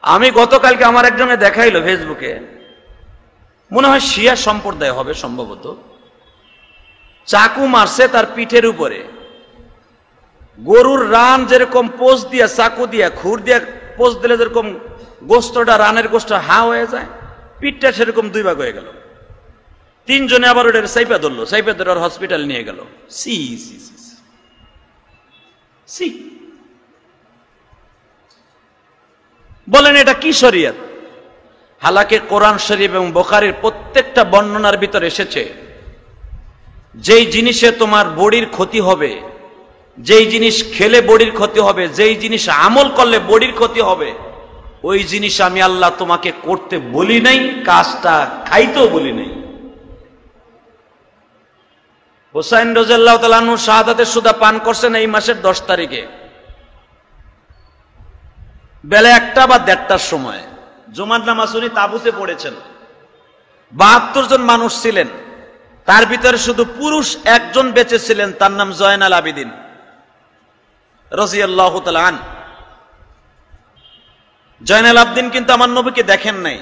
আমি গতকালকে আমার একজনে দেখাইলো ফেসবুকে, মনে হয় শিয়া সম্প্রদায় হবে সম্ভবত, চাকু মারছে তার পিঠের উপরে। গরুর রান যেরকম পোজ দিয়া, চাকু দিয়া, খুর দিয়া পোজ দিলে যেরকম গোস্তটা, রানের গোস্ত হা হয়ে যায়, পিঠটা সেরকম 2 ভাগ হয়ে গেল। 3 জনে আবার ওটার সাইপা ধরলো, সাইপা ধরে হসপিটাল নিয়ে গেল। সি সি সি সি, বলেন এটা কি শরীয়ত? হালাকে কোরআন শরীফ এবং বুখারীর প্রত্যেকটা বর্ণনার ভিতর এসেছে, যেই জিনিসে তোমার বডির ক্ষতি হবে, যেই জিনিস খেলে বডির ক্ষতি হবে, যেই জিনিস আমল করলে বডির ক্ষতি হবে, ওই জিনিস আমি আল্লাহ তোমাকে করতে বলি নাই, কাজটা খাইতেও বলি নাই। হুসাইন রাদিয়াল্লাহু তাআলা আনহু শাহাদাতের সুদা পান করছেন এই মাসের 10 তারিখে, বেলা 1টা বা 1:30টার সময়। জুমার নামাজ উনি তাঁবুতে পড়েছেন। 72 জন মানুষ ছিলেন, তার ভিতরে শুধু পুরুষ একজন বেঁচে ছিলেন, তার নাম জয়নাল আবেদিন রাদিয়াল্লাহু তাআলা আন। জয়নাল আবেদিন কিন্তু আমার নবীকে দেখেন নাই।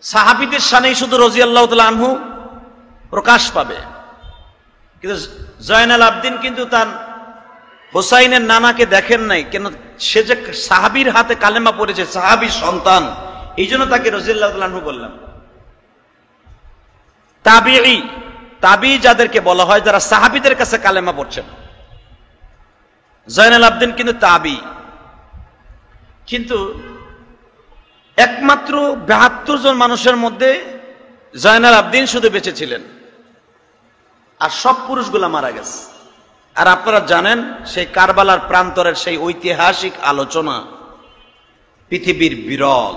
সাহাবীদের শানেই শুধু রাদিয়াল্লাহু তাআলা আনহু প্রকাশ পাবে, কিন্তু জয়নাল আবেদিন কিন্তু তার হুসাইনের নানাকে দেখেন নাই। কেন? সে যে সাহাবীর হাতে কালেমা পড়েছে, সাহাবীর সন্তান, এই জন্য তাকে রাদিয়াল্লাহু তাআলা আনহু বললাম। তাবি যাদেরকে বলা হয়, যারা সাহাবীদের কাছে কালেমা পড়ছেন, জয়নাল আবেদিন কিন্তু তাবি। কিন্তু একমাত্র 72 জন মানুষের মধ্যে জয়নাল আবেদিন শুধু বেঁচে ছিলেন, আর সব পুরুষগুলা মারা গেছে। আর আপনারা জানেন, সেই কারবালার প্রান্তরের সেই ঐতিহাসিক আলোচনা পৃথিবীর বিরল,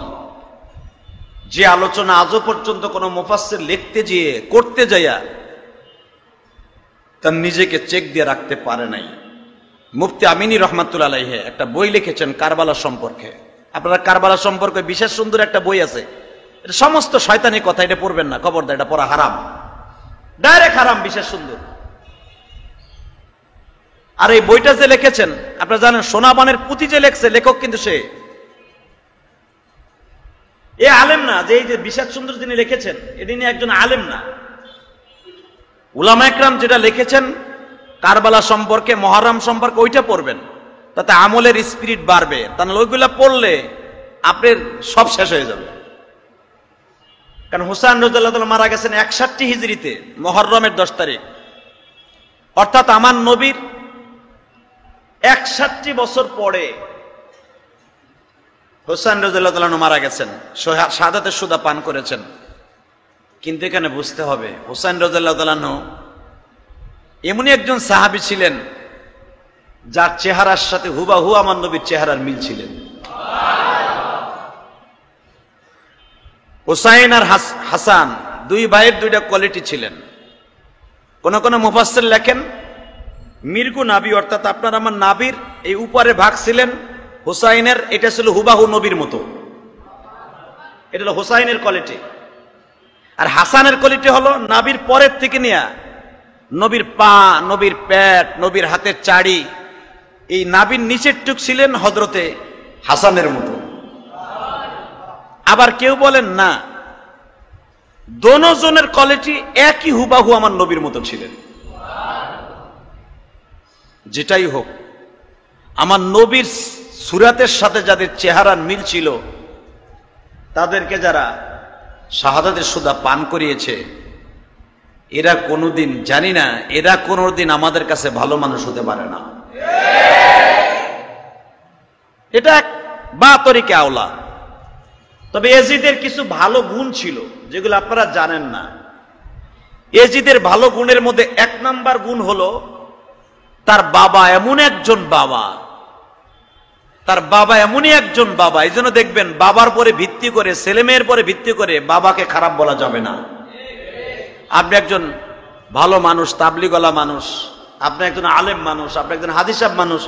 যে আলোচনা আজও পর্যন্ত কোনো মুফাসসির লিখতে গিয়ে, করতে যাইয়া তার নিজেকে চেক দিয়ে রাখতে পারে নাই। মুফতি আমিনী রহমাতুল্লাহ আলাইহি একটা বই লিখেছেন কারবালা সম্পর্কে। আপনারা কারবালা সম্পর্কে বিশেষ সুন্দর একটা বই আছে, এটা সমস্ত শয়তানি কথা, এটা পড়বেন না, খবরদার, এটা পড়া হারাম, ডাইরেক্ট হারাম, বিশেষ সুন্দর। আর এই বইটা যে লিখেছেন, আপনারা জানেন সোনাবানের পুঁথি যে লেখছে, লেখক কিন্তু সে এ আলেম না, যে এই যে বিশেষ সুন্দর যিনি লিখেছেন, এদিনে একজন আলেম না। উলামা একরাম যেটা লিখেছেন কারবালা সম্পর্কে, মুহররম সম্পর্কে, ওইটা পড়বেন, তাতে আমলের স্পিরিট বাড়বে। তাহলে ওইগুলা পড়লে আপনার সব শেষ হয়ে যাবে। কারণ হুসাইন রাদিয়াল্লাহু তাআলা মারা গেছেন 61 হিজরিতে, মুহররমের 10 তারিখ, অর্থাৎ আমার নবীর 61 বছর পরে হুসাইন রাদিয়াল্লাহু তাআলা মারা গেছেন, শাহাদাতের সুদা পান করেছেন। কিন্তু এখানে বুঝতে হবে, হুসাইন রাদিয়াল্লাহু তাআলা এমনই একজন সাহাবী ছিলেন যার চেহারার সাথে হুবাহু আমার নবীর চেহারার মিল ছিলেন। হুসাইন আর হাসান 2 ভাইয়ের 2টা কোয়ালিটি ছিলেন। কোন কোন মুফাসসির লেখেন মির্গু নাবি, অর্থাৎ আপনার আমার নাবির এই উপরে ভাগ ছিলেন হুসাইনের, এটা ছিল হুবাহু নবীর মতো, এটা হলো হুসাইনের কোয়ালিটি। আর হাসানের কোয়ালিটি হলো নাবির পরের থেকে নিয়ে নবীর পা, নবীর পেট, নবীর হাতের চাড়ি, এই নাবির নিচের টুক ছিলেন হযরতে হাসানের মতো। আবার কেউ বলেন না, দোনোজনের কোয়ালিটি একই, হুবাহু আমার নবীর মতো ছিলেন। যেটাই হোক, আমার নবীর সুরাতের সাথে যাদের চেহারার মিল ছিল, তাদেরকে যারা শাহাদাতের সুদা পান করিয়েছে, এরা কোনোদিন, জানি না, এরা কোনোদিন আমাদের কাছে ভালো মানুষ হতে পারে না। এটা এক বা তরিকে আওলা। তবে এজিদের কিছু ভালো গুণ ছিল যেগুলো আপনারা জানেন না। এজিদের ভালো গুণের মধ্যে 1 নাম্বার গুণ হলো তার বাবা এমন একজন বাবা, তার বাবা এমনই একজন বাবা, এই জন্য দেখবেন বাবার পরে ভিত্তি করে, ছেলে মেয়ের পরে ভিত্তি করে বাবাকে খারাপ বলা যাবে না। আপনি একজন ভালো মানুষ, তাবলিগওয়ালা মানুষ, আপনি একজন আলেম মানুষ, আপনি একজন হাদিসাব মানুষ,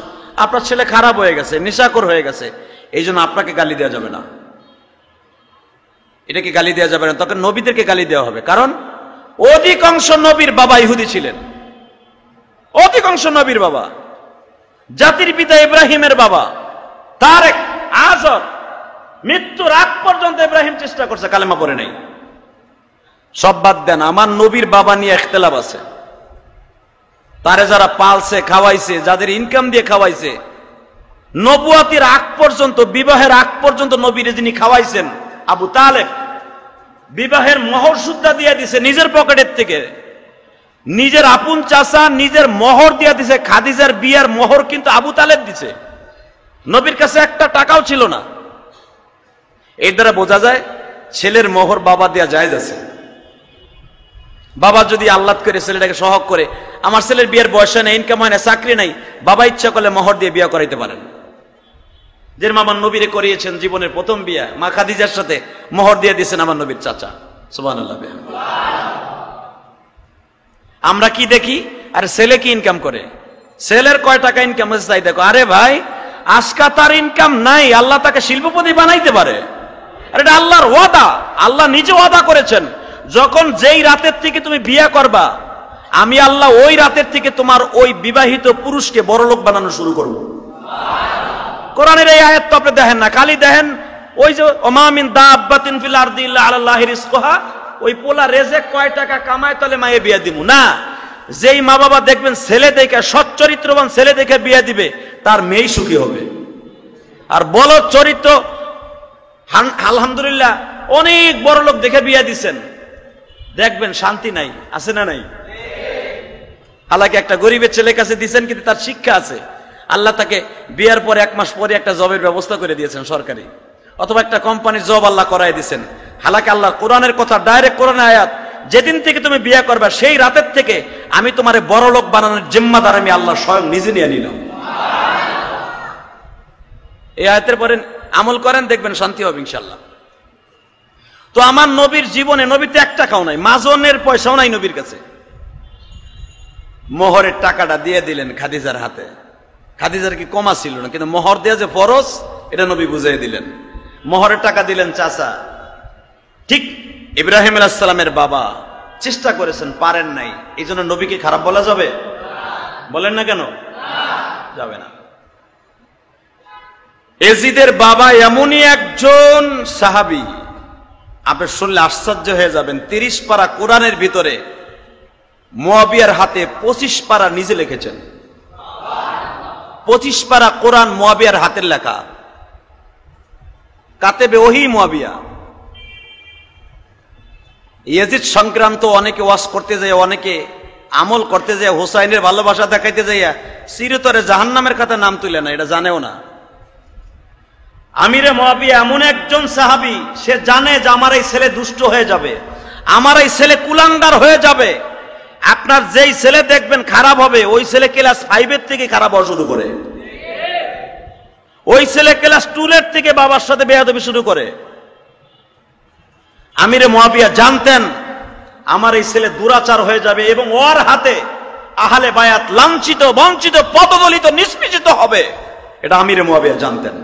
আপনার ছেলে খারাপ হয়ে গেছে, নেশাখোর হয়ে গেছে, এই জন্য আপনাকে গালি দেওয়া যাবে না। এটাকে গালি দেওয়া যাবে না, তখন নবীদেরকে গালি দেওয়া হবে। কারণ অধিকাংশ নবীর বাবা ইহুদি ছিলেন, অধিকাংশ নবীর বাবা। জাতির পিতা ইব্রাহিমের বাবা তারেক আজর, মৃত্যুর আগ পর্যন্ত ইব্রাহিম চেষ্টা করছে, কালেমা পড়ে নাই। সব বাদ দেন, আমার নবীর বাবা নিয়ে ইখতিলাফ আছে। তারে যারা পালছে, খাওয়াইছে, যাদের ইনকাম দিয়ে খাওয়াইছে, নবুয়াতির আগ পর্যন্ত, বিবাহের আগ পর্যন্ত নবীরে যিনি খাওয়াইছেন, আবু তালেব, বিবাহের মোহর সুদ্ধা দিয়ে দিছে নিজের পকেটের থেকে। নিজের আপন চাচা নিজের মোহর দিয়ে দিছে। খাদিজার বিয়ার মোহর কিন্তু আবু তালেব দিছে, নবীর কাছে একটা টাকাও ছিল না। এর দ্বারা বোঝা যায় ছেলের মোহর বাবা দেয়া জায়েজ আছে। বাবা যদি আহ্লাদ করে ছেলেটাকে সহগ করে, আমার ছেলের বিয়ের বয়স নেই, ইনকাম হয় না, চাকরি নাই, বাবা ইচ্ছা করলে মোহর দিয়ে বিয়ে করাইতে পারেন। যে মামার নবীরে করিয়েছেন জীবনের প্রথম বিয়া, মা খাদিজার সাথে মোহর দিয়ে দিয়েছেন আমার নবীর চাচা। সুবহানাল্লাহ। আমরা কি দেখি, আরে ছেলে কি ইনকাম করে, ছেলের কয় টাকা ইনকাম হয়েছে তাই দেখো। আরে ভাই, আজকা তার ইনকাম নাই, আল্লাহ তাকে শিল্পপতি বানাইতে পারে। আর এটা আল্লাহর ওয়াদা, আল্লাহ নিজে ওয়াদা করেছেন, যখন যেই রাতের থেকে তুমি বিয়ে করবা, আমি আল্লাহ ওই রাতের থেকে তোমার ওই বিবাহিত পুরুষকে বড়লোক বানানো শুরু করব। কোরআনের এই আয়াত তো আপনি দেখেন না, খালি দেখেন ওই যে ওমা মিন দাব্বাতিন ফিল আরদি ইল্লা আলাল্লাহি রিজকুহা, ওই পোলা রেজেক কয় টাকা কামায় তাহলে মায়ে বিয়ে দিমু না। যেই মা বাবা দেখবেন ছেলে দেখে, সচ্চরিত্রবান ছেলে দেখে বিয়ে দিবে, তার মেয়ে সুখী হবে। আর বলদ চরিত্র, আলহামদুলিল্লাহ অনেক বড় লোক দেখে বিয়ে দিচ্ছেন, দেখবেন শান্তি নাই, আছে না নাই? হালাকি একটা গরিবের ছেলের কাছে দিচ্ছেন, কিন্তু তার শিক্ষা আছে, আল্লাহ তাকে বিয়ার পরে 1 মাস পরে একটা জবের ব্যবস্থা করে দিয়েছেন সরকারি, অথবা একটা কোম্পানির জব আল্লাহ করাই দিয়েছেন। হালাকি আল্লাহ কোরআনের কথা, ডাইরেক্ট কোরআনের আয়াত, যেদিন থেকে তুমি বিয়ে করবে সেই রাতের থেকে আমি তোমারে বড় লোক বানানোর জিম্মাদার আমি আল্লাহ স্বয়ং নিজে নিয়ে নিলাম। এই আয়াতের পরে আমল করেন, দেখবেন শান্তি হবে ইনশাআল্লাহ। তো আমার নবীর জীবনে, নবীতে 1 টাকাও নাই, মাজনের পয়সাও নাই নবীর কাছে। মোহরের টাকাটা দিয়ে দিলেন খাদিজার হাতে। খাদিজার কি কমা ছিল না, কিন্তু মোহর দেয়া যে ফরজ এটা নবী বুঝিয়ে দিলেন। মোহরের টাকা দিলেন চাচা। ঠিক ইব্রাহিম আলাইহিস সালামের বাবা চেষ্টা করেছেন, পারেন নাই, এই জন্য নবীকে খারাপ বলা যাবে? বলেন না কেন? যাবে না। এজিদের বাবা এমনই একজন সাহাবী, আপনি শুনলে আশ্চর্য হয়ে যাবেন। 30 পারা কোরআনের ভিতরে মুয়াবিয়ার হাতে 25 পারা নিজে লিখেছেন। 25 পারা কোরআন মুয়াবিয়ার হাতের লেখা। কাতেবে ওহী মুয়াবিয়া। ইয়াজিদ সংক্রান্ত অনেকে ওয়াজ করতে যায়, অনেকে আমল করতে যায়, হুসাইনের ভালোবাসা দেখাইতে যাইয়া চিরতরে জাহান্নামের খাতা নাম তুলে না, এটা জানেও না। আমিরে মুয়াবিয়া এমন একজন সাহাবী, সে জানে যে আমার এই ছেলে দুষ্ট হয়ে যাবে, আমার এই ছেলে কুলাঙ্গার হয়ে যাবে। আপনার যেই ছেলে দেখবেন খারাপ হবে, ওই ছেলে ক্লাস 5 থেকে খারাপ হওয়া শুরু করে, ওই ছেলে ক্লাস 2 থেকে বাবার সাথে বেয়াদবি শুরু করে। আমিরে মুয়াবিয়া জানতেন আমার এই ছেলে দুরাচার হয়ে যাবে এবং ওর হাতে আহলে বায়াত লাঞ্ছিত, বঞ্চিত, পদদলিত, নিষ্পেষিত হবে, এটা আমিরে মুয়াবিয়া জানতেন।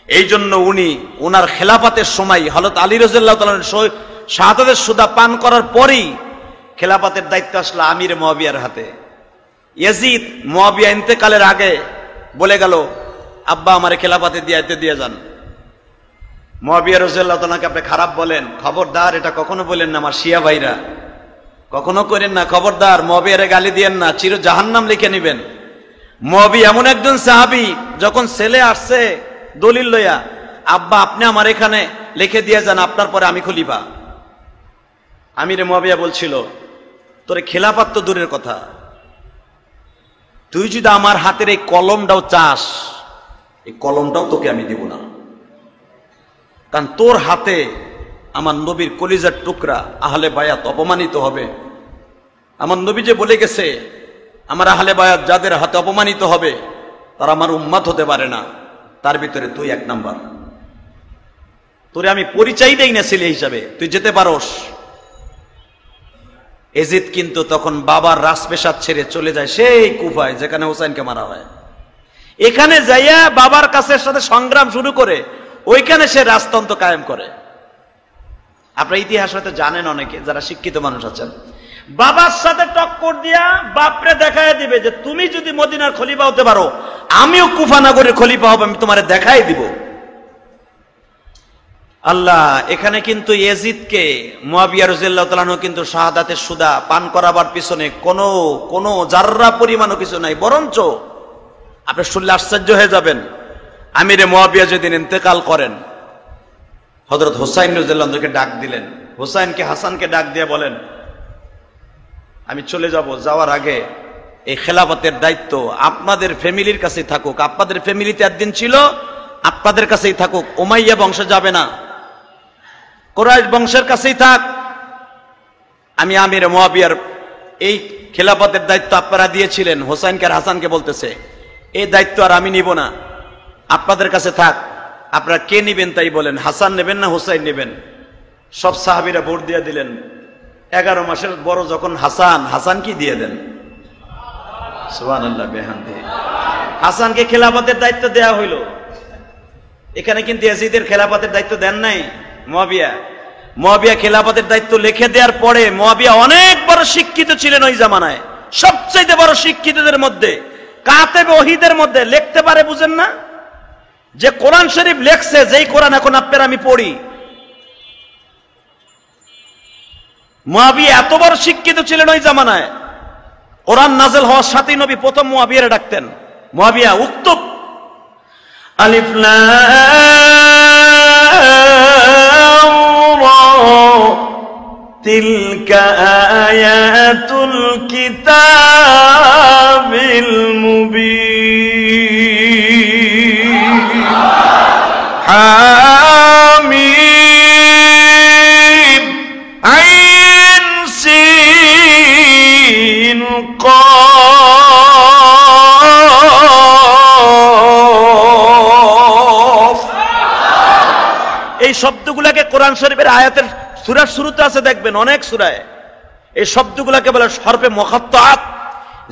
এই জন্য উনি ওনার খেলাফতের সময় হযরত আলী রাদিয়াল্লাহু তাআলা শাহাদাতের সুদা পান করার পরেই খেলাফতের দায়িত্ব আসলো আমিরে মুয়াবিয়ার হাতে। ইয়াজিদ মুয়াবিয়া ইন্তেকালের আগে বলে গেল, আব্বা আমারে খেলাফতে দিয়ে যান। মুআবিয়া রাদিয়াল্লাহু তাআলাকে আপনি খারাপ বলেন, খবরদার এটা কখনো বলেন না আমার শিয়া ভাইরা, কখনো করেন না, খবরদার মুআবিয়ারে গালি দিয়েন না, চির জাহান্নাম লিখে নেবেন। মুআবিয়া এমন একজন সাহাবী, যখন ছেলে আসছে দলিল লইয়া, আব্বা আপনি আমার এখানে লিখে দিয়ে যান, আপনার পরে আমি খলিফা। আমিরে মুআবিয়া বলছিল, তোরে খেলাফত তো দূরের কথা, তুই যদি আমার হাতের এই কলমটাও চাস, এই কলমটাও তোকে আমি দিব না, কারণ তোর হাতে আমার নবীর কলিজার টুকরা আহলে বায়াত অপমানিত হবে। আমার নবী যে বলে গেছে, আমার আহলে বায়াত যাদের হাতে অপমানিত হবে তারা আমার উম্মত হতে পারে না, তার ভিতরে তুই এক নাম্বার। তোরে আমি পরিচয় দেই না ছেলে হিসাবে, তুই যেতে পারোস। এজিদ কিন্তু তখন বাবার রাজপেশাদ ছেড়ে চলে যায় সেই কুফায় যেখানে হুসাইনকে মারা হয়। এখানে যাইয়া বাবার কাছে সাথে সংগ্রাম শুরু করে, ওইখানে সে রাজতন্ত্র কায়েম করে। আপনার ইতিহাস হয়তো জানেন অনেকে যারা শিক্ষিত মানুষ আছেন, বাবার সাথে টক্কর দিয়া বাপরে দেখায় দিবে যে তুমি যদি মদিনার খলিফা হতে পারো, আমিও কুফা নগরের খলিফা হব, আমি তোমারে দেখাই দিব। আল্লাহ এখানে কিন্তু ইয়াজিদকে মুআবিয়া রাদিয়াল্লাহু তাআলা আনহু কিন্তু শাহাদাতের সুদা পান করাবার পিছনে কোনো জাররা পরিমাণও কিছু নাই, বরঞ্চ আপনি শুনলে আশ্চর্য হয়ে যাবেন। আমিরে মুআবিয়া যেদিন ইন্তেকাল করেন, হযরত হুসাইন রাদিয়াল্লাহু আনহুকে ডাক দিলেন। হুসাইনকে হাসানকে ডাক দিয়ে বলেন, আমি চলে যাব, যাওয়ার আগে এই খেলাফতের দায়িত্ব আপনাদের ফ্যামিলির কাছেই থাকুক, আপনাদের ফ্যামিলিতে একদিন ছিল, আপনাদের কাছেই থাকুক, উমাইয়া বংশে যাবে না, কুরাইশ বংশের কাছেই থাক। আমি আমির মুআবিয়ার এই খেলাফতের দায়িত্ব আপনারা দিয়েছিলেন, হোসাইনকে আর হাসানকে বলতেছে, এই দায়িত্ব আর আমি নিব না, আপনাদের কাছে থাক, আপনারা কে নিবেন তাই বলেন, হাসান নেবেন না হোসাইন নেবেন? সব সাহাবীরা ভোট দিয়ে দিলেন। 11 মাসের বড় যখন হাসান, হাসান কি দিয়ে দেন, সুবহানাল্লাহ বিহামদিহি, হাসানকে খেলাফতের দায়িত্ব দেয়া হইল। এখানে কিন্তু ইয়াজিদের খেলাফতের দায়িত্ব দেন নাই মুআবিয়া খেলাফতের দায়িত্ব লিখে দেওয়ার পরে, মুআবিয়া অনেক বড় শিক্ষিত ছিলেন ওই জামানায়, সবচেয়ে বড় শিক্ষিতদের মধ্যে, কাতেব ওহীদের মধ্যে। লিখতে পারে, বুঝেন না, যে কোরআন শরীফ লেখছে, যেই কোরআন এখন আপনারা আমি পড়ি, মুআবিয়া এত বড় শিক্ষিত ছিলেন ওই জামানায়। কোরআন নাযিল হওয়ার সাথেই নবী প্রথম মুআবিয়ারে ডাকতেন, মুআবিয়া উক্তুব আলিফ লাম রা তিলকা আয়াতুল কিতাবিল মুবিন হামিম আইন সিন কফ। এই শব্দগুলোকে কোরআন শরীফের আয়াতের সূরার শুরুতে আছে, দেখবেন অনেক সূরায় এই শব্দগুলোকে বলে হরফে মুকাত্তাআত,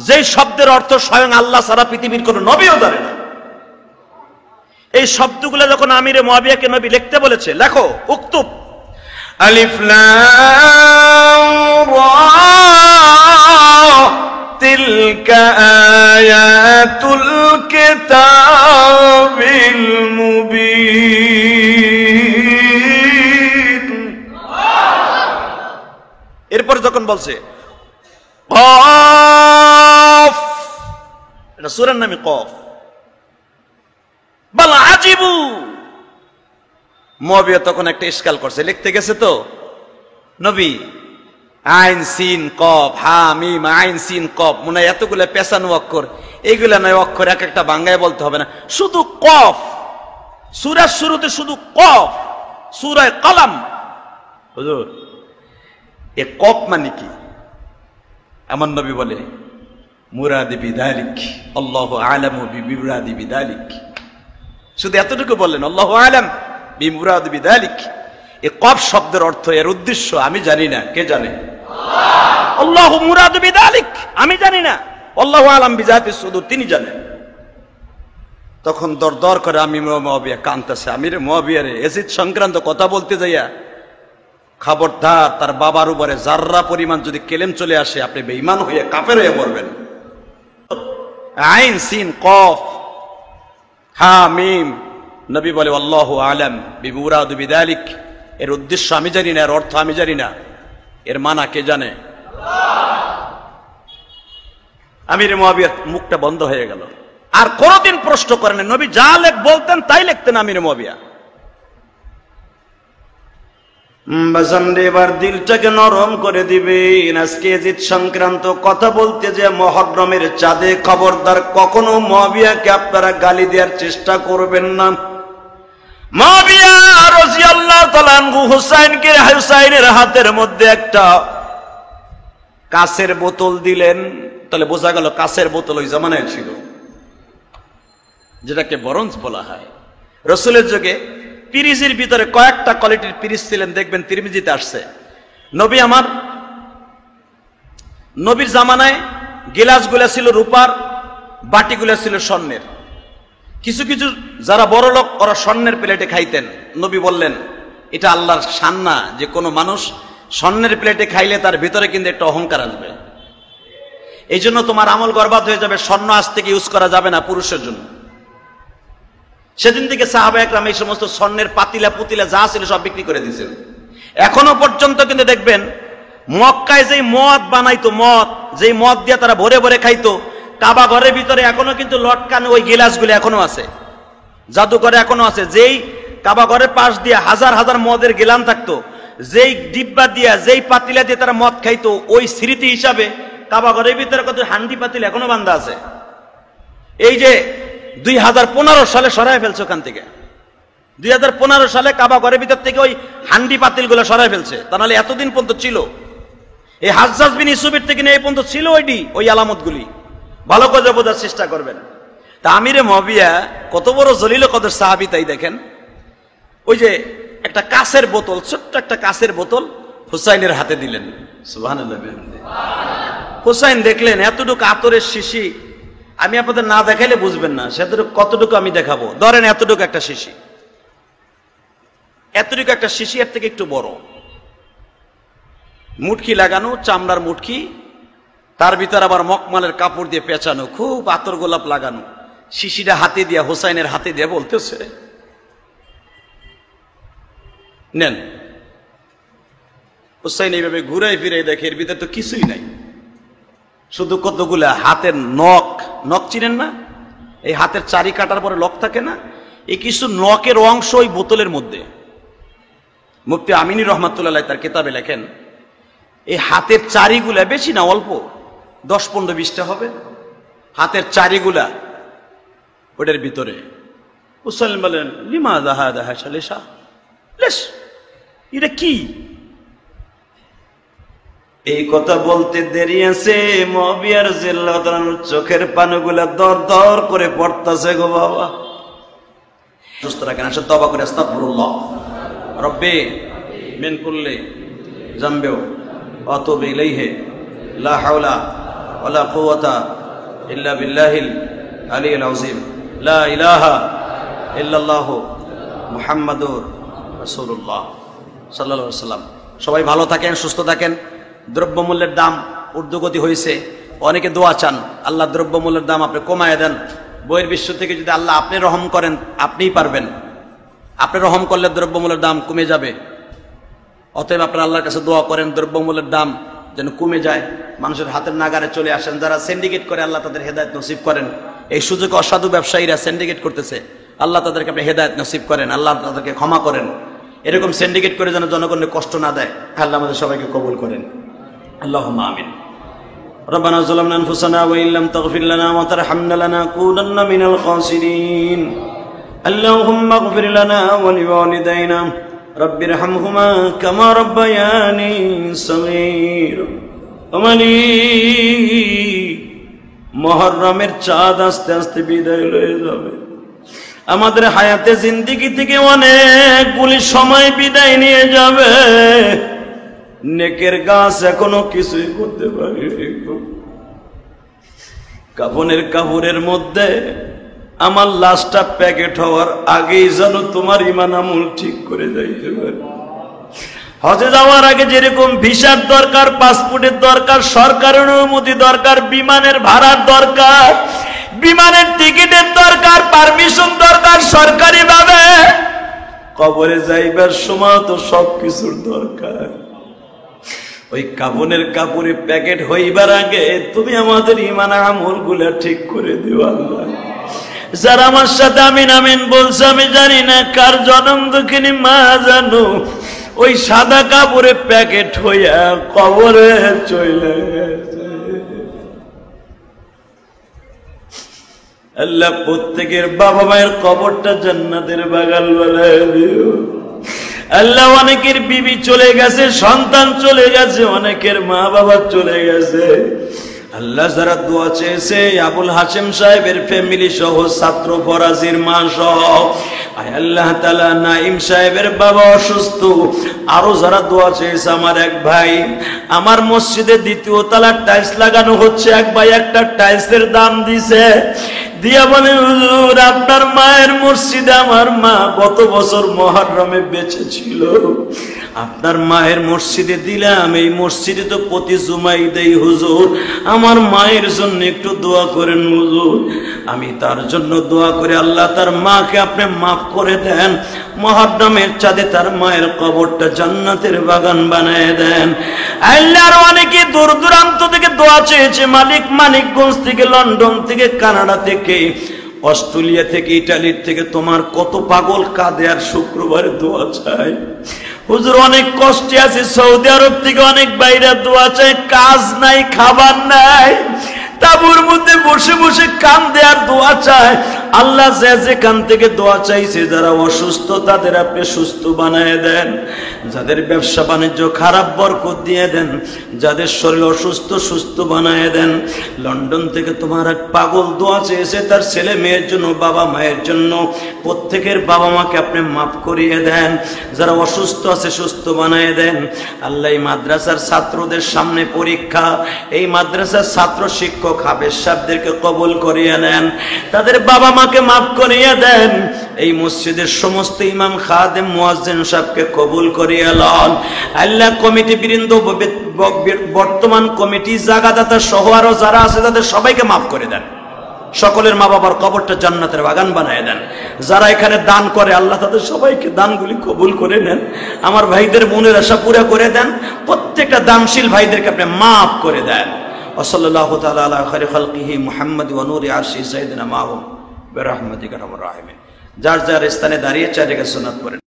যেই শব্দের অর্থ স্বয়ং আল্লাহ ছাড়া পৃথিবীর কোন নবীও জানে না। এই শব্দগুলো যখন আমিরে মুআবিয়াকে নবী লিখতে বলেছে, লেখো উক্তুব আলিফ লাম রা তিলকা আয়াতুল কিতাবিল মুবিন। এরপর যখন বলছে কফ, এটা সূরার নামে কফ, বাল আজিবু, মুআবিয়া তখন একটা ইশকাল করছে, লিখতে গেছে তো নবী, আইন সিন কফ হা মিম আইন সিন কফ, মনে হয় এতগুলো পেছানো অক্ষর, এইগুলা নয় অক্ষর, এক একটা বাংলায় বলতে হবে না, শুধু কফ, সূরার শুরুতে শুধু কফ, সূরা কলম। হুজুর এ কফ মানে কি? আমার নবী বলে মুরাদি বিযালিক আল্লাহু আলামু বিমুরাদি বিযালিক, শুধু এতটুকু বললেন, আল্লাহু আলাম বিমুরাদি বিযালিক। এই কফ শব্দের অর্থ, এর উদ্দেশ্য আমি জানি না, কে জানে? আল্লাহু মুরাদু বিযালিক, আমি জানি না, আল্লাহু আলাম বিযাতিস সুদূর, তিনি জানেন। তখন দরদর করে আমি মুআবিয়া কাঁদতেছে, আমিরে মুআবিয়া রে, ইয়াজিদ সংক্রান্ত কথা বলতে যাইয়া খবরদার, তার বাবার উপরে জাররা পরিমাণ যদি কেলেম চলে আসে, আপনি বেঈমান হয়ে কাফের হয়ে মরবেন। আইন সিন কফ হা মিম, নবী বলে আল্লাহু আলাম বিমুরাদু বিযালিক, এর উদ্দেশ্য আমি জানি না, এর অর্থ আমি জানি না, এর মানা কে জানে? আমির মুয়াবিয়ার মুখটা বন্ধ হয়ে গেল, আর কোনদিন প্রশ্ন করেন না। নবী যা বলতেন তাই লিখতেন আমির মুয়াবিয়া। এবার দিলটাকে নরম করে দিবেন। আজকে জিদ সংক্রান্ত কথা বলতে যে মুহররমের চাঁদে খবরদার কখনো মুয়াবিয়াকে আপনারা গালি দেওয়ার চেষ্টা করবেন না। মুয়াবিয়া রাদিয়াল্লাহু তাআলা আনহু হুসাইনের হাতের মধ্যে একটা কাঁচের বোতল দিলেন। তাহলে বোঝা গেল কাঁচের বোতল ওই জামানায় ছিল, যেটাকে বরঞ্জ বলা হয়। রাসূলের যুগে পিরিজের ভিতরে কয়েকটা কোয়ালিটির পিরিজ ছিলেন, দেখবেন তিরমিজিতে আসছে। নবীর জামানায় গিলাসগুলা ছিল রূপার, বাটিগুলা ছিল স্বর্ণের। কিছু কিছু যারা বড় লোক ওরা স্বর্ণের প্লেটে খাইতেন। নবী বললেন এটা আল্লাহর শান না যে কোনো মানুষ স্বর্ণের প্লেটে খাইলে তার ভিতরে কিন্তু একটা অহংকার আসবে, এই জন্য তোমার আমল বরবাদ হয়ে যাবে, স্বর্ণ আজ থেকে ইউজ করা যাবে না পুরুষের জন্য। সেদিন থেকে সাহাবা একরাম এই সমস্ত স্বর্ণের পাতিলা পুতিলা যা ছিল সব বিক্রি করে দিয়েছেন। এখনো পর্যন্ত কিন্তু দেখবেন মক্কায় যেই মদ বানাইতো, যেই মদ দিয়ে তারা ভরে ভরে খাইতো, কাবা ঘরের ভিতরে এখনো কিন্তু লটকানো ওই গিলাসগুলো এখনো আছে, জাদুঘরে এখনো আছে। যেই কাবা ঘরের পাশ দিয়ে হাজার হাজার মদের গিলান থাকতো, যেই ডিব্বা দিয়া যেই পাতিলা দিয়ে তারা মদ খাইতো, ওই স্মৃতি হিসাবে কাবা ঘরের ভিতরে কত হান্ডি পাতিল এখনো বান্ধা আছে। এই যে 2015 সালে সরাই ফেলছে ওখান থেকে, 2015 সালে কাবা ঘরের ভিতর থেকে ওই হান্ডি পাতিল গুলো সরাই ফেলছে, তা নাহলে এতদিন পর্যন্ত ছিল। এই হাজ্জাজ বিন ইউসুফের থেকে নিয়ে এই পর্যন্ত ছিল ওই আলামতগুলি। ভালো করে বোঝার চেষ্টা করবেন। তা আমিরে মুয়াবিয়া কত বড় জলিল কদর সাহাবী, তাই দেখেন ওই যে একটা কাঁচের বোতল, ছোট্ট একটা কাঁচের বোতল হুসাইনের হাতে দিলেন। সুবহানাল্লাহ। হুসাইন দেখলেন এতটুকু আতরের শিশি, আমি আপনাদের না দেখাইলে বুঝবেন না সেতটুকু কতটুকু আমি দেখাবো। ধরেন এতটুকু একটা শিশি, এতটুকু একটা শিশি, এর থেকে একটু বড়, মুটকি লাগানো, চামড়ার মুটকি, তার ভিতর আবার মকমালের কাপড় দিয়ে পেঁচানো, খুব আতর গোলাপ লাগানো। শিশিটা হাতে দিয়া হুসাইনের হাতে দিয়ে বলতেছে নেন। হুসাইন এইভাবে ঘুরাই ফিরাই দেখে এর ভিতরে তো কিছুই নাই, শুধু কতগুলা হাতের নখ চিনেন না, এই হাতের চারি কাটার পরে লক থাকে না, এই কিছু নখের অংশ ওই বোতলের মধ্যে। মুফতি আমিনী রহমাতুল্লাহ তার কিতাবে লেখেন এই হাতের চারিগুলা বেশি না, অল্প 10-15-20টা হবে হাতের চারিগুলা ওটার ভিতরে। হুসাইন বলেন লিমাযা হাযা হাশালিশা, এটা কি? এই কথা বলতে দেরি আছে, মুয়াবিয়া রাদিয়াল্লাহু তাআলার চোখের পানিগুলা দর দর করে পড়তাছে গো বাবা। সুস্থ রাখেন, আসলে তওবা করে আস্তাগফিরুল্লাহ রব্বি মিন কুল্লি যামবি ওয়া আতুবু ইলাইহি লা হাওলা ওয়ালা কুওয়াতা ইল্লা বিল্লাহিল আলিয়্যিল আযীম লা ইলাহা ইল্লাল্লাহু মুহাম্মাদুর রাসূলুল্লাহ সাল্লাল্লাহু আলাইহি ওয়াসাল্লাম। সবাই ভালো থাকেন, সুস্থ থাকেন। দ্রব্যমূল্যের দাম ঊর্ধ্বগতি হয়েছে, অনেকে দোয়া চান আল্লাহ দ্রব্যমূল্যের দাম আপনি কমায় দেন। বইয়ের বিশ্ব থেকে যদি আল্লাহ আপনি রহম করেন, আপনিই পারবেন, আপনি রহম করলে দ্রব্যমূল্যের দাম কমে যাবে। অতএব আপনারা আল্লাহর কাছে দোয়া করেন দ্রব্যমূল্যের দাম যেন কমে যায়, মানুষের হাতের নাগারে চলে আসেন। যারা সিন্ডিকেট করে আল্লাহ তাদের হেদায়েত নসিব করেন। এই সুযোগে অসাধু ব্যবসায়ীরা সিন্ডিকেট করতেছে, আল্লাহ তাদেরকে আপনি হেদায়েত নসিব করেন, আল্লাহ তাদেরকে ক্ষমা করেন। এরকম সিন্ডিকেট করে যেন জনগণের কষ্ট না দেয়, আল্লাহ আমাদের সবাইকে কবুল করেন। আল্লাহুম্মা আমিন। ربنا ظلمنا أنفسنا وإن لم تغفر لنا وترحمنا لنكونن من الخاسرين اللهم اغفر لنا ولوالدينا رب ارحمهما كما ربياني صغيرا وملي মুহররমের চাঁদ আস্তে আস্তে বিদায় হয়ে যাবে। আমাদের হায়াতে জিন্দেগি থেকে অনেকগুলি সময় বিদায় নিয়ে যাবে। নেকের গাছ এখনো কিছুই করতে পারি। কাফনের কাপড়ের মধ্যে আমার লাশটা প্যাকেট হওয়ার আগেই যেন তোমার ঈমান আমল ঠিক করে যাইতে পারে। হজে যাওয়ার আগে যেরকম ভিসার দরকার, পাসপোর্টের দরকার, সরকারের অনুমতি দরকার, বিমানের ভাড়ার দরকার, বিমানের টিকিটের দরকার, পারমিশন দরকার সরকারি ভাবে। কবরে যাইবার সময় তো সবকিছুর দরকার। ওই কাফনের কাপড়ে প্যাকেট হইবার আগে তুমি আমাদের ঈমান আমল গুলা ঠিক করে দিও আল্লাহ। যারা আমার সাথে আমিন আমিন বলছে, আমি জানি না কার জনম দুঃখিনী মা জানো ওই সাদা কাপড়ে প্যাকেট হইয়া কবরে চলে গেছে। আল্লাহ প্রত্যেকের বাবা মায়ের কবরটা জান্নাতের বাগান বানায় দিও আল্লাহ। অনেকের বিবি চলে গেছে, সন্তান চলে গেছে, অনেকের মা বাবা চলে গেছে আল্লাহ। যারা দোয়া চেয়েছে আবুল হাশেম সাহেবের ফ্যামিলি সহ, ছাত্র ফরাজির মা সহ, আয় আল্লাহ তাআলা নাইম সাহেবের বাবা অসুস্থ, আরো যারা দোয়া চেয়েছে, আমার এক ভাই, আমার মসজিদে দ্বিতীয় তলার টাইলস লাগানো হচ্ছে, এক ভাই একটা টাইলসের দাম দিছে, দিয়া বলে হুজুর আপনার মায়ের মসজিদে আমার মা গত বছর মুহররমে বেঁচে ছিল, আপনার মায়ের মসজিদে দিলাম, এই মসজিদে তো প্রতি জুমাই দেই হুজুর, আমার মায়ের জন্য একটু দোয়া করেন হুজুর। আমি তার জন্য দোয়া করে আল্লাহ তার মাকে আপনি মাফ করে দেন, মুহররমের চাঁদে তার মায়ের কবরটা জান্নাতের বাগান বানায় দেন। আল্লাহর অনেকে দূর দূরান্ত থেকে দোয়া চেয়েছে, মানিকগঞ্জ থেকে, লন্ডন থেকে, কানাডা থেকে, অস্ট্রেলিয়া থেকে, ইটালির থেকে। তোমার কত পাগল কাঁদে আর শুক্রবারে দোয়া চায়। হুজুর অনেক কষ্টে আছে, সৌদি আরব থেকে অনেক বাইরে দোয়া চায়, কাজ নাই, খাবার নাই, তাবুর মধ্যে বসে বসে কান্দে আর দোয়া চায়। আল্লাহ যেখান থেকে দোয়া চাইছে, যারা অসুস্থ তাদের আপনি সুস্থ বানায় দেন, যাদের ব্যবসা বাণিজ্য খারাপ বরকত দিয়ে দেন, যাদের শরীর অসুস্থ সুস্থ বানায় দেন। লন্ডন থেকে তোমার এক পাগল দোয়া চেয়েছে তার ছেলে মেয়ের জন্য, বাবা মায়ের জন্য, প্রত্যেকের বাবা মাকে আপনি মাফ করিয়ে দেন, যারা অসুস্থ আছে সুস্থ বানায় দেন। আল্লাহ এই মাদ্রাসার ছাত্রদের সামনে পরীক্ষা, এই মাদ্রাসার ছাত্র শিক্ষক হাফেজ সাহেবদেরকে কবুল করিয়ে নেন, তাদের বাবা মাকে মাফ করিয়ে দেন। এই মসজিদের সমস্ত ইমাম খাদেম মুয়াজ্জিন সাহেবকে কবুল করিয়ে লন আল্লাহ। কমিটি বৃন্দ, বর্তমান কমিটি, জায়গাদাতা সহ আরো যারা আছে তাদের সবাইকে মাফ করে দেন। সকলের মা বাবার কবরটা জান্নাতের বাগান বানায় দেন। যারা এখানে দান করে আল্লাহ তাদের সবাইকে দানগুলি কবুল করে নেন। আমার ভাইদের মনের আশা পুরা করে দেন। প্রত্যেকটা দানশীল ভাইদেরকে আপনি মাফ করে দেন। ওয়াসাল্লাল্লাহু তাআলা আলা খায়রি খালকিহি মুহাম্মদ ওয়া নূরি আরশি সাইয়্যিদিনা মাহবুব বিরহমাতিকা আরহামার রাহিমিন। যার যার স্থানে দাঁড়িয়ে চার রেখাত সুন্নাত পড়েন।